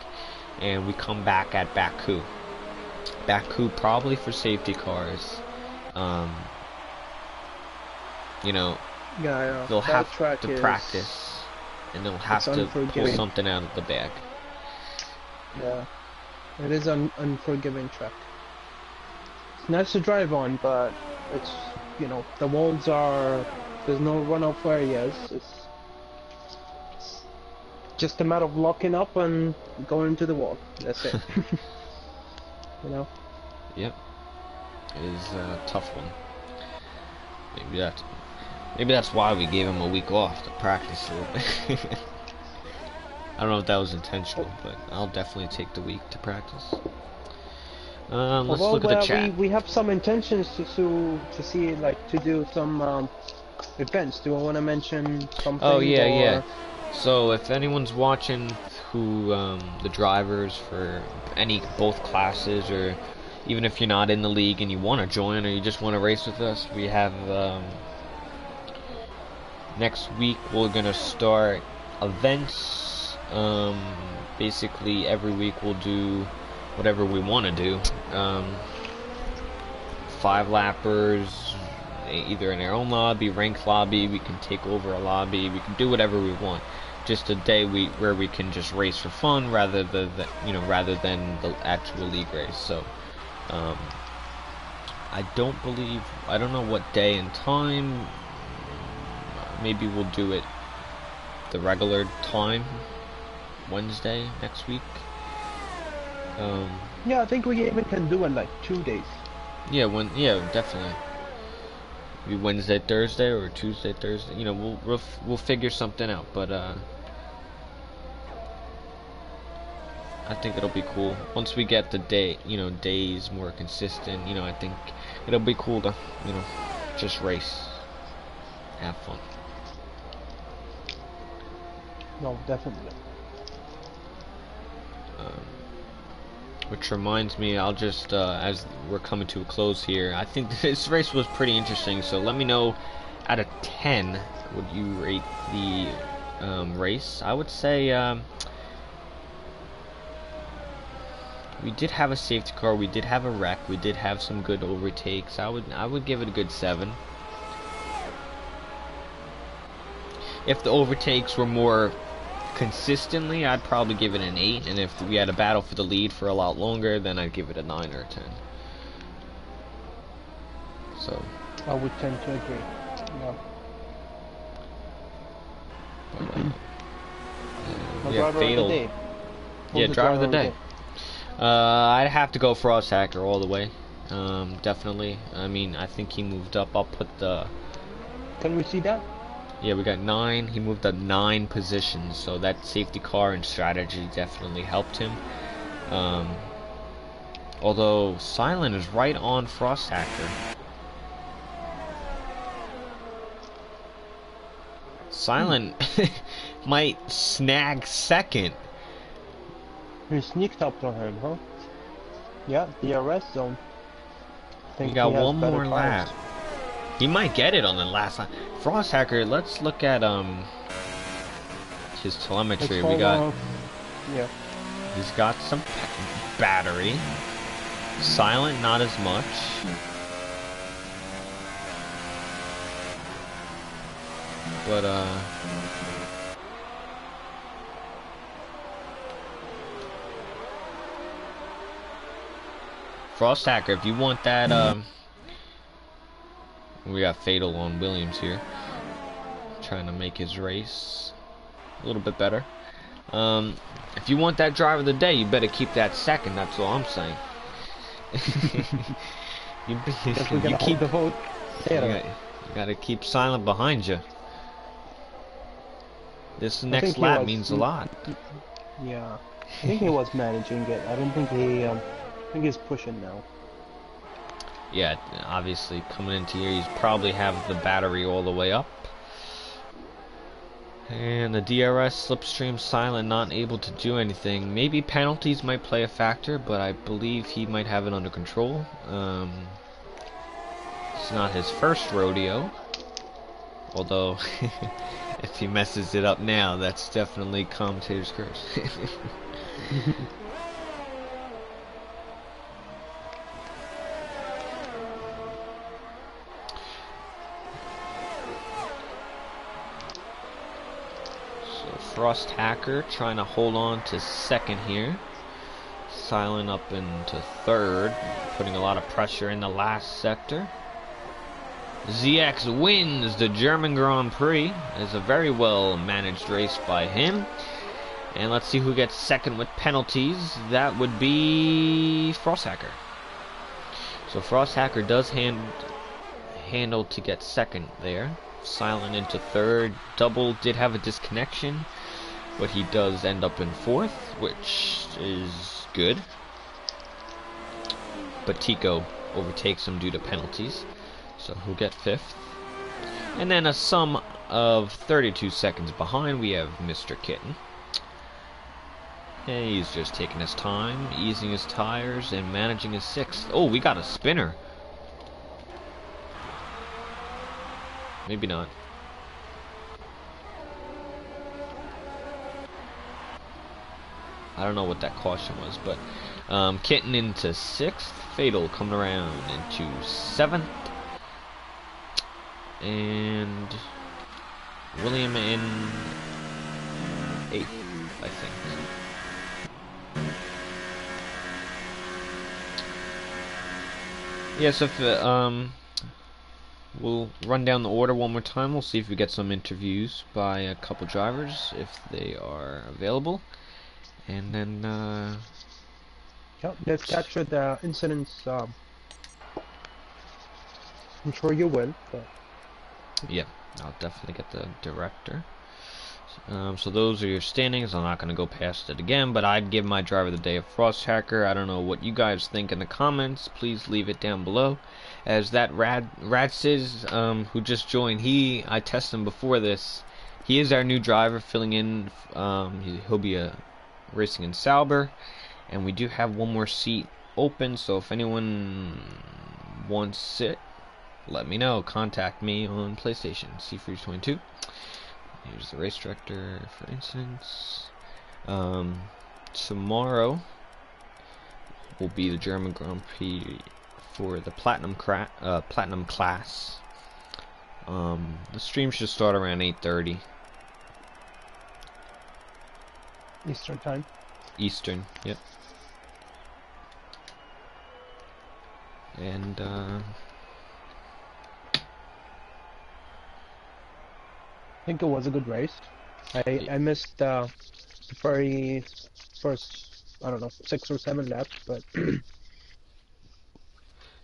and we come back at Baku. Baku probably for safety cars. Yeah, they'll have to practice and they'll It's have to pull unforgiving. something out of the bag. Yeah, it is an unforgiving track. It's nice to drive on, but it's, you know, the walls are, there's no runoff areas. It's just a matter of locking up and going to the wall. That's it. You know? Yep, it is a tough one. Maybe that's maybe that's why we gave him a week off to practice a little bit. I don't know if that was intentional, but I'll definitely take the week to practice. Let's Although look at the chat. we have some intentions to see, like, to do some events. Do I want to mention Oh something, yeah, yeah. or So if anyone's watching who the drivers for both classes, or even if you're not in the league and you want to join or you just want to race with us, we have next week we're gonna start events. Basically every week we'll do whatever we want to do. 5 lappers, either in our own lobby, ranked lobby. We can take over a lobby. We can do whatever we want. Just a day where we can just race for fun rather than rather than the actual league race. So I don't know what day and time. Maybe we'll do it the regular time, Wednesday next week. yeah, I think we even can do it like 2 days. Yeah, definitely. Be Wednesday, Thursday, or Tuesday, Thursday. You know, we'll figure something out. But I think it'll be cool once we get the days more consistent. You know, I think it'll be cool to just race, have fun. No, definitely. Which reminds me, I'll just, as we're coming to a close here, I think this race was pretty interesting, so let me know, out of 10, would you rate the race? I would say, we did have a safety car, we did have a wreck, we did have some good overtakes. I would give it a good 7. If the overtakes were more consistently, I'd probably give it an 8, and if we had a battle for the lead for a lot longer, then I'd give it a 9 or a 10. So I would tend to agree. Yeah. We have Fatal. Of the day. Yeah, driver of the day. I'd have to go Frost Hacker all the way. Definitely. I mean, I think he moved up. I'll put the. Can we see that? Yeah, we got 9. He moved up 9 positions, so that safety car and strategy definitely helped him. Although Silent is right on Frost Hacker. Silent might snag second. He sneaked up on him, huh? Yeah, the arrest zone. We got one more lap. He might get it on the last lap. Frost Hacker, let's look at his telemetry. We got yeah. He's got some battery. Silent, not as much. But Frost Hacker, if you want that we got Fatal on Williams here, trying to make his race a little bit better. If you want that driver of the day, you better keep that second. That's all I'm saying. you keep the vote. You gotta keep Silent behind you. This next lap means a lot. Yeah, I think he was managing it. I don't think he. I think he's pushing now. Yeah, obviously coming into here, he's probably have the battery all the way up. And the DRS slipstream Silent not able to do anything. Maybe penalties might play a factor, but I believe he might have it under control. It's not his first rodeo. Although, if he messes it up now, that's definitely commentator's curse. Frost Hacker trying to hold on to second here. Silent up into third, putting a lot of pressure in the last sector. ZX wins the German Grand Prix. It's a very well managed race by him. And let's see who gets second with penalties. That would be Frost Hacker. So Frost Hacker does handle to get second there. Silent into third. Double did have a disconnection, but he does end up in fourth, which is good. But Tico overtakes him due to penalties, so he'll get fifth. And then a sum of 32 seconds behind, we have Mr. Kitten. And he's just taking his time, easing his tires, and managing his sixth. Oh, we got a spinner. Maybe not. I don't know what that caution was, but Kitten into sixth. Fatal coming around into seventh. And William in eighth, I think. Yes, if we'll run down the order one more time. We'll see if we get some interviews by a couple drivers if they are available, and then Yep, they've captured the incidents. I'm sure you will, but yeah, I'll definitely get the director. So those are your standings. I'm not going to go past it again, but I'd give my driver of the day a Frost Hacker. I don't know what you guys think in the comments. Please leave it down below. As that Radsiz, who just joined, I tested him before this. He is our new driver filling in. He'll be racing in Sauber, and we do have one more seat open. So if anyone wants it, let me know. Contact me on PlayStation C322. Here's the race director for instance. Tomorrow will be the German Grand Prix for the platinum class. The stream should start around 8:30 Eastern time. Eastern. Yep. And I think it was a good race. I missed the very first, I don't know, 6 or 7 laps, but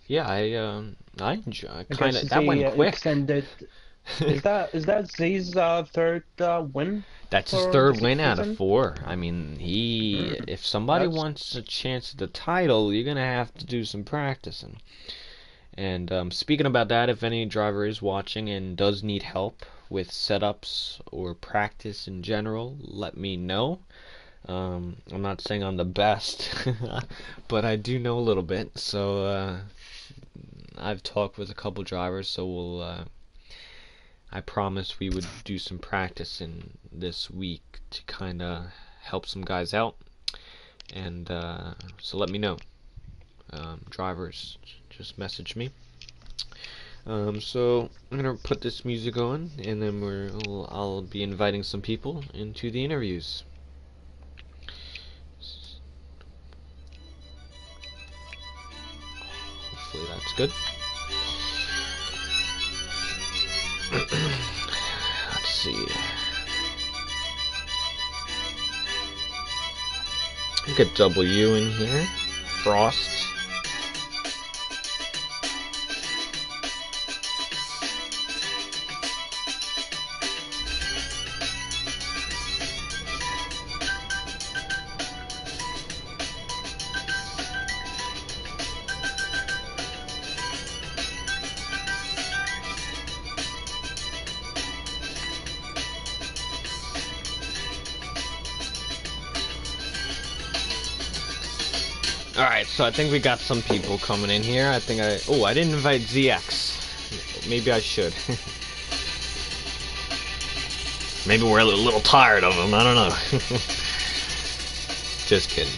yeah, I enjoy I kind guess of that went they quick. extended. Is that Z's third win? That's his for third the win out of season? 4. I mean, if somebody That's- wants a chance at the title, you're gonna have to do some practicing. And speaking about that, if any driver is watching and does need help with setups or practice in general, let me know. I'm not saying I'm the best, but I do know a little bit. So I've talked with a couple drivers, so we'll. I promised we would do some practice in this week to kind of help some guys out, and so let me know. Drivers, just message me. So I'm gonna put this music on, and then I'll be inviting some people into the interviews. Hopefully that's good. Let's see. Get W in here. Frost. Alright, so I think we got some people coming in here. I didn't invite ZX. Maybe I should. Maybe we're a little tired of him, I don't know. Just kidding.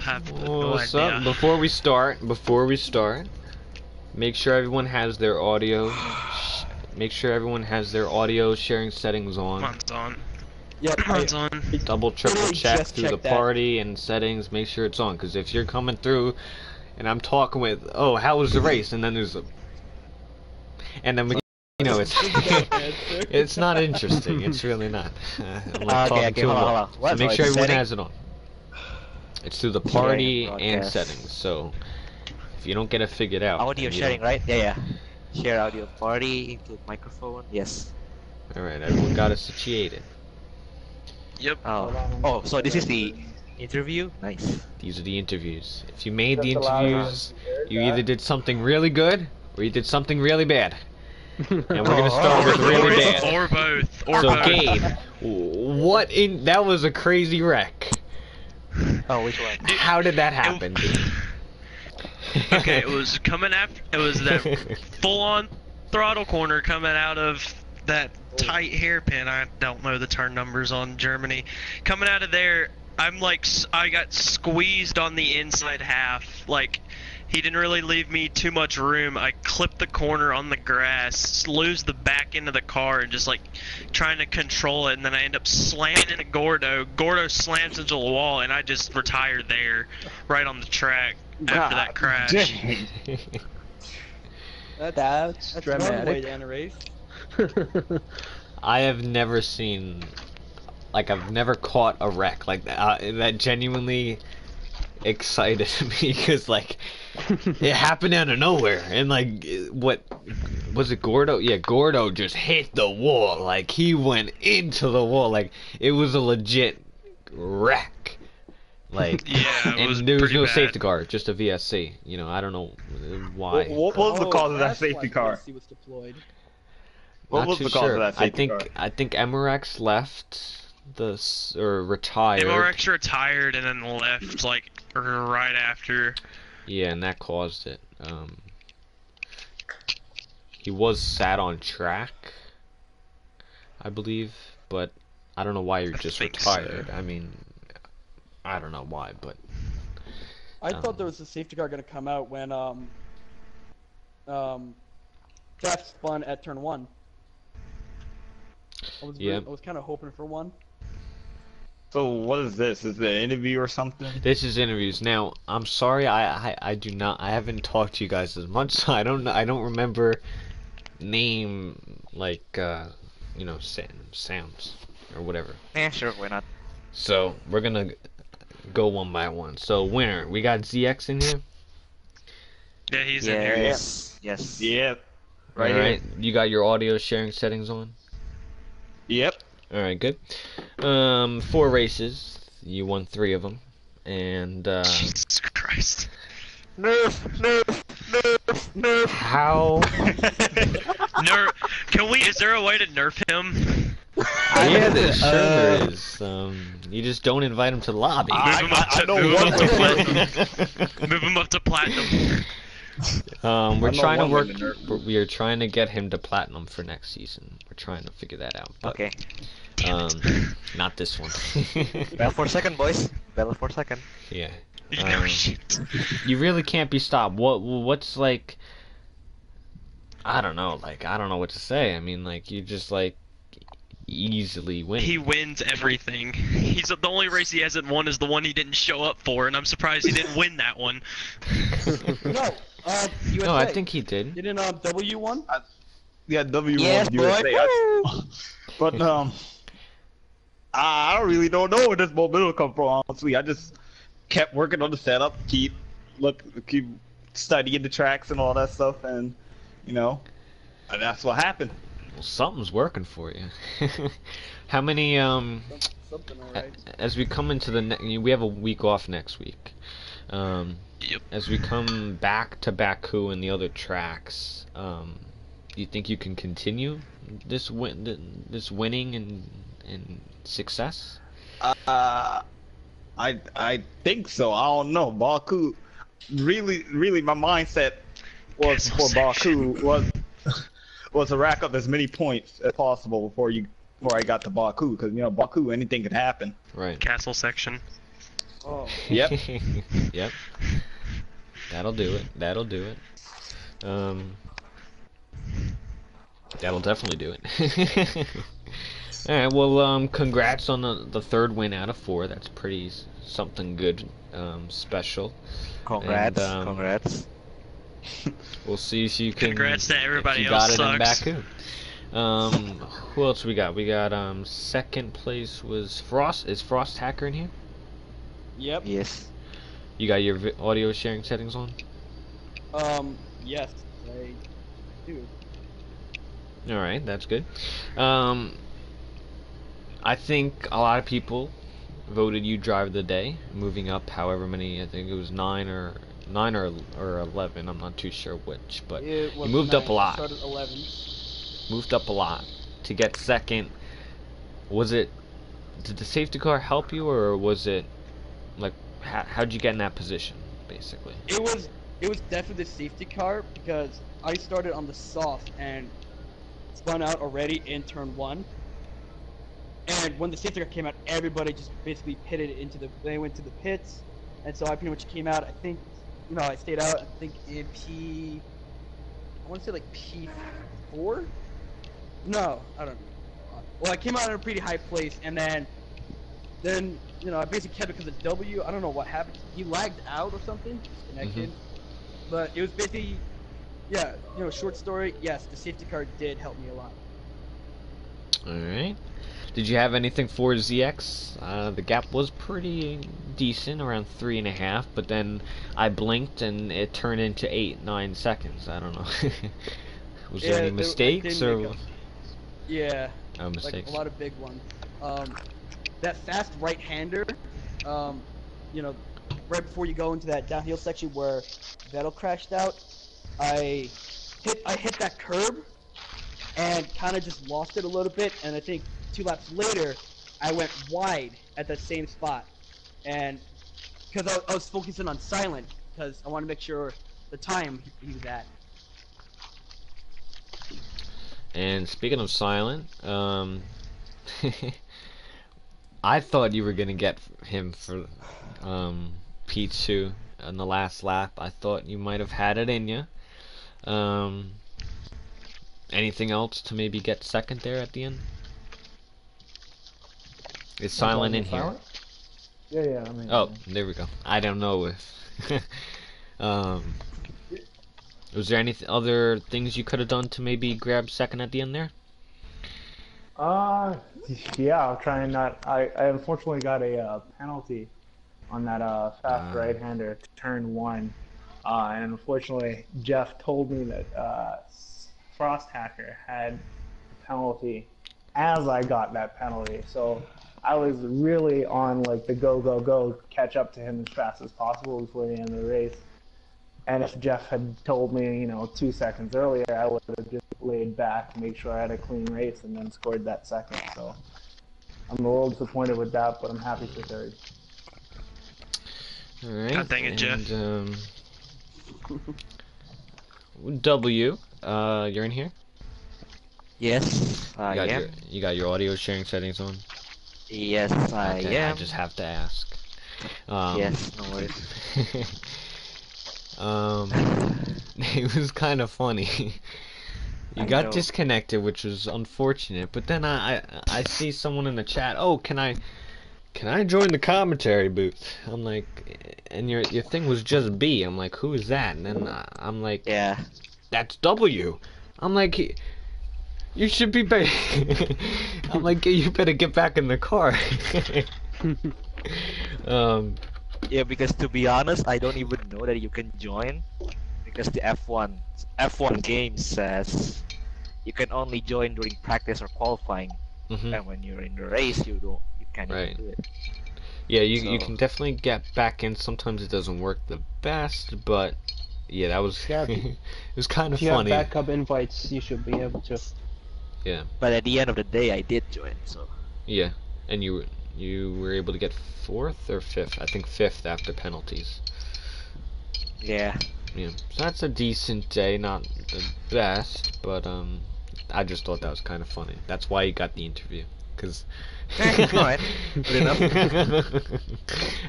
have no What's idea. up? Before we start, make sure everyone has their audio. Make sure everyone has their audio sharing settings on. Mine's on. Yep, Mine's on. Double, triple literally check just through the checked that. party and settings. Make sure it's on, because if you're coming through, and I'm talking with, oh, how was the race? And then there's a, and then we, you know, it's it's not interesting. It's really not. I'm like talking to hold them. on. So What? make So sure it's everyone setting? has it on. It's through the party Sharing and broadcast. settings. So if you don't get it figured out, Audio then you sharing, don't. right? Yeah. Share audio party, include microphone. Yes. All right, everyone got it situated. Yep. Oh, so this is the interview? Nice. These are the interviews. If you made the That's a lot of interviews, noise. you either did something really good or you did something really bad. And we're gonna Oh, start with really or, bad. or both. Or So both. Gabe, what in that was a crazy wreck. Oh, which one? How did that happen, dude? Okay, it was coming after. It was that full-on throttle corner coming out of that tight hairpin. I don't know the turn numbers on Germany. Coming out of there, I'm like, I got squeezed on the inside half. Like, he didn't really leave me too much room. I clipped the corner on the grass, lose the back end of the car, and just like trying to control it. And then I end up slamming into Gordo. Gordo slams into the wall, and I just retired there, right on the track after that crash. That's one way dramatic. to end a race. I have never seen, like, I've never caught a wreck like that. That genuinely excited me because, like, it happened out of nowhere. And, like, what was it, Gordo? Yeah, Gordo just hit the wall. Like, he went into the wall. Like, it was a legit wreck. Like, Yeah, it was and there was pretty no bad. safety car, just a VSC. You know, I don't know why. What was the cause of that that's safety why car? VSC was deployed. What Not was too the cause sure. of that safety car? I think Emirax left or retired. MRX retired and then left like right after. Yeah, and that caused it. He was sat on track, I believe, but I don't know why you're just think so. retired. I mean, I don't know why, but I thought there was a safety car gonna come out when Jeff spun at turn 1. Yeah. I was kind of hoping for one. So what is this? Is it an interview or something? this is interviews. Now, I'm sorry, I do not, I haven't talked to you guys as much, so I don't remember name like you know, Sam's or whatever. Yeah, sure, why not? So we're gonna go one by one. So winner, we got ZX in here. Yeah, he's in here. Yes. Yes. Yep. Right All here. right, you got your audio sharing settings on. Yep. All right, good. 4 races. You won 3 of them, and Jesus Christ. Nerf! how? Nerf. Can we? Is there a way to nerf him? Yeah, there is. You just don't invite him to the lobby. Move him up to, know move him one up to way. platinum. Move him up to platinum. We're I know trying to one work. way to nerf. We are trying to get him to platinum for next season. We're trying to figure that out. But, Okay. not this one. Battle for second, boys. Battle for second. Yeah. No shit. You really can't be stopped. What's like? I don't know. Like, I don't know what to say. I mean, like, you just like easily win. He wins everything. He's the only race he hasn't won is the one he didn't show up for, and I'm surprised he didn't win that one. No, USA. No, I think he did. Didn't W won? Yeah, W1 Yes, boy. USA. But I really don't know where this momentum come from. Honestly, I just kept working on the setup, keep studying the tracks and all that stuff, and you know, and that's what happened. Well, something's working for you. How many Something alright. as we come into we have a week off next week. Yep. As we come back to Baku and the other tracks, do you think you can continue this winning and success? I think so. I don't know. Baku, really, my mindset was Cancel for Baku was to rack up as many points as possible before I got to Baku, because you know Baku anything could happen. Right. Castle section. Oh. Yep. Yep. That'll do it. That'll do it. That'll definitely do it. Alright, well, congrats on the third win out of 4. That's pretty something good, special. And, Congrats, congrats. we'll see if you can. Congrats to everybody if you else got it sucks. in Baku. Who else we got? We got second place was Frost. Is Frost Hacker in here? Yep. Yes. You got your audio sharing settings on? Yes, I do. All right, that's good. I think a lot of people voted you driver of the day, moving up however many. I think it was 9 or 11. I'm not too sure which, but It you was moved 9. up a lot. I started 11. Moved up a lot to get second. Was it? Did the safety car help you, or was it like how'd you get in that position, basically? It was definitely the safety car because I started on the soft and spun out already in turn 1. And when the safety car came out, everybody just basically pitted into they went to the pits, and so I pretty much came out. I think, I stayed out. I think in I want to say like P4. No, I don't know. Well, I came out in a pretty high place, and then I basically kept it because of W. I don't know what happened. He lagged out or something, disconnected. But it was basically, yeah, short story. Yes, the safety car did help me a lot. All right. Did you have anything for ZX? The gap was pretty decent, around 3.5, but then I blinked and it turned into 8-9 seconds. I don't know. Was there any mistakes or? Yeah. Oh, mistakes. Like a lot of big ones. That fast right-hander, right before you go into that downhill section where Vettel crashed out, I hit that curb and kind of just lost it a little bit, and I think 2 laps later, I went wide at that same spot, and because I was focusing on silent, because I wanted to make sure the time he was at. And speaking of silent, I thought you were gonna get him for P2 on the last lap. I thought you might have had it in you. Anything else to maybe get second there at the end? Is silent in here? Yeah, I mean. Oh, there we go. I don't know if. Was there any other things you could have done to maybe grab second at the end there? Yeah, I'll try and not. I unfortunately got a penalty on that fast right-hander turn 1, and unfortunately Jeff told me that Frost Hacker had a penalty as I got that penalty, so I was really on like the go catch up to him as fast as possible before the end of the race. And if Jeff had told me, 2 seconds earlier, I would have just laid back to make sure I had a clean race and then scored that second. So I'm a little disappointed with that, but I'm happy for third. All right. God dang it, Jeff. W, you're in here? Yes, I am. You got your audio sharing settings on? Yes, I Okay, am. I just have to ask. Yes, no worries. It was kind of funny. You got disconnected, which was unfortunate. But then I see someone in the chat. Oh, can I join the commentary booth? I'm like, and your thing was just B. I'm like, who is that? And then I'm like, Yeah. that's W. I'm like, you should be better. I'm like, you better get back in the car. Yeah, because to be honest, I don't even know that you can join, because the F1 game says you can only join during practice or qualifying, and when you're in the race, you can't even do it. Yeah, you can definitely get back in. Sometimes it doesn't work the best, but yeah, that was it was kind of If you funny. have backup invites, you should be able to. Yeah. But at the end of the day, I did join, so. Yeah, and you were able to get 4th or 5th. I think 5th after penalties. Yeah. Yeah, so that's a decent day, not the best, but I just thought that was kind of funny. That's why you got the interview, Cause. Alright, good enough.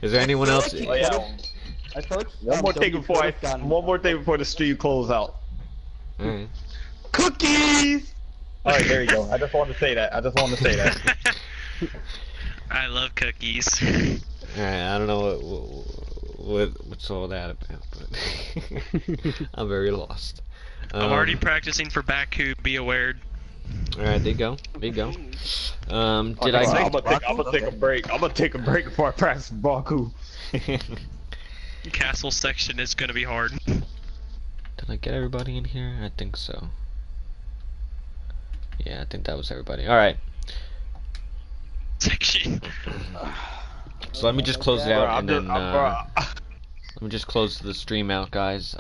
Is there anyone else? Oh yeah. I feel like One more thing W before could've gotten- one more thing before the stream close out. Alright. Cookies. All right, there you go. I just wanted to say that. I love cookies. Alright, I don't know what's all that about, but I'm very lost. I'm already practicing for Baku. Be aware. Alright, there you go. Did I'm I? gonna take a break. I'm gonna take a break before I practice Baku. Castle section is gonna be hard. Did I get everybody in here? I think so. Yeah, I think that was everybody. Alright. Section. So let me just close it out and then Bruh. let me just close the stream out, guys.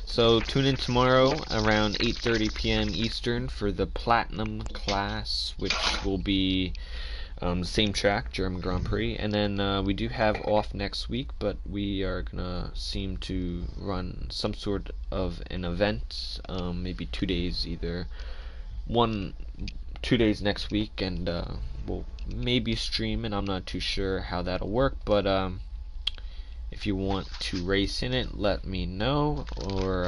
So tune in tomorrow around 8:30 p.m. Eastern for the Platinum class, which will be the same track, German Grand Prix. And then we do have off next week, but we are gonna seem to run some sort of an event, maybe 2 days, either 2 days next week, and we'll maybe stream it. I'm not too sure how that'll work, but if you want to race in it, let me know. Or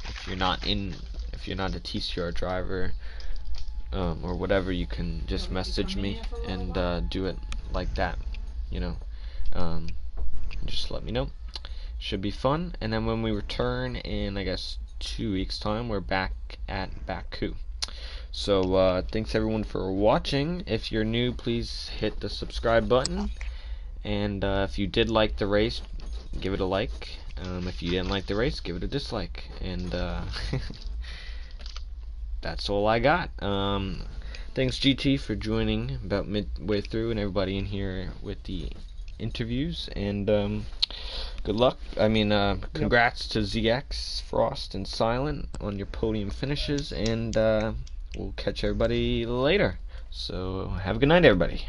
if you're not a TCR driver or whatever, you can just message me and do it like that. You know, just let me know. Should be fun. And then when we return in, I guess, 2 weeks' time, we're back at Baku. So thanks everyone for watching. If you're new, please hit the subscribe button, and if you did like the race, give it a like. If you didn't like the race, give it a dislike. And that's all I got. Thanks GT for joining about midway through, and everybody in here with the interviews, and good luck. Congrats to ZX, Frost, and Silent on your podium finishes, and we'll catch everybody later. So have a good night, everybody.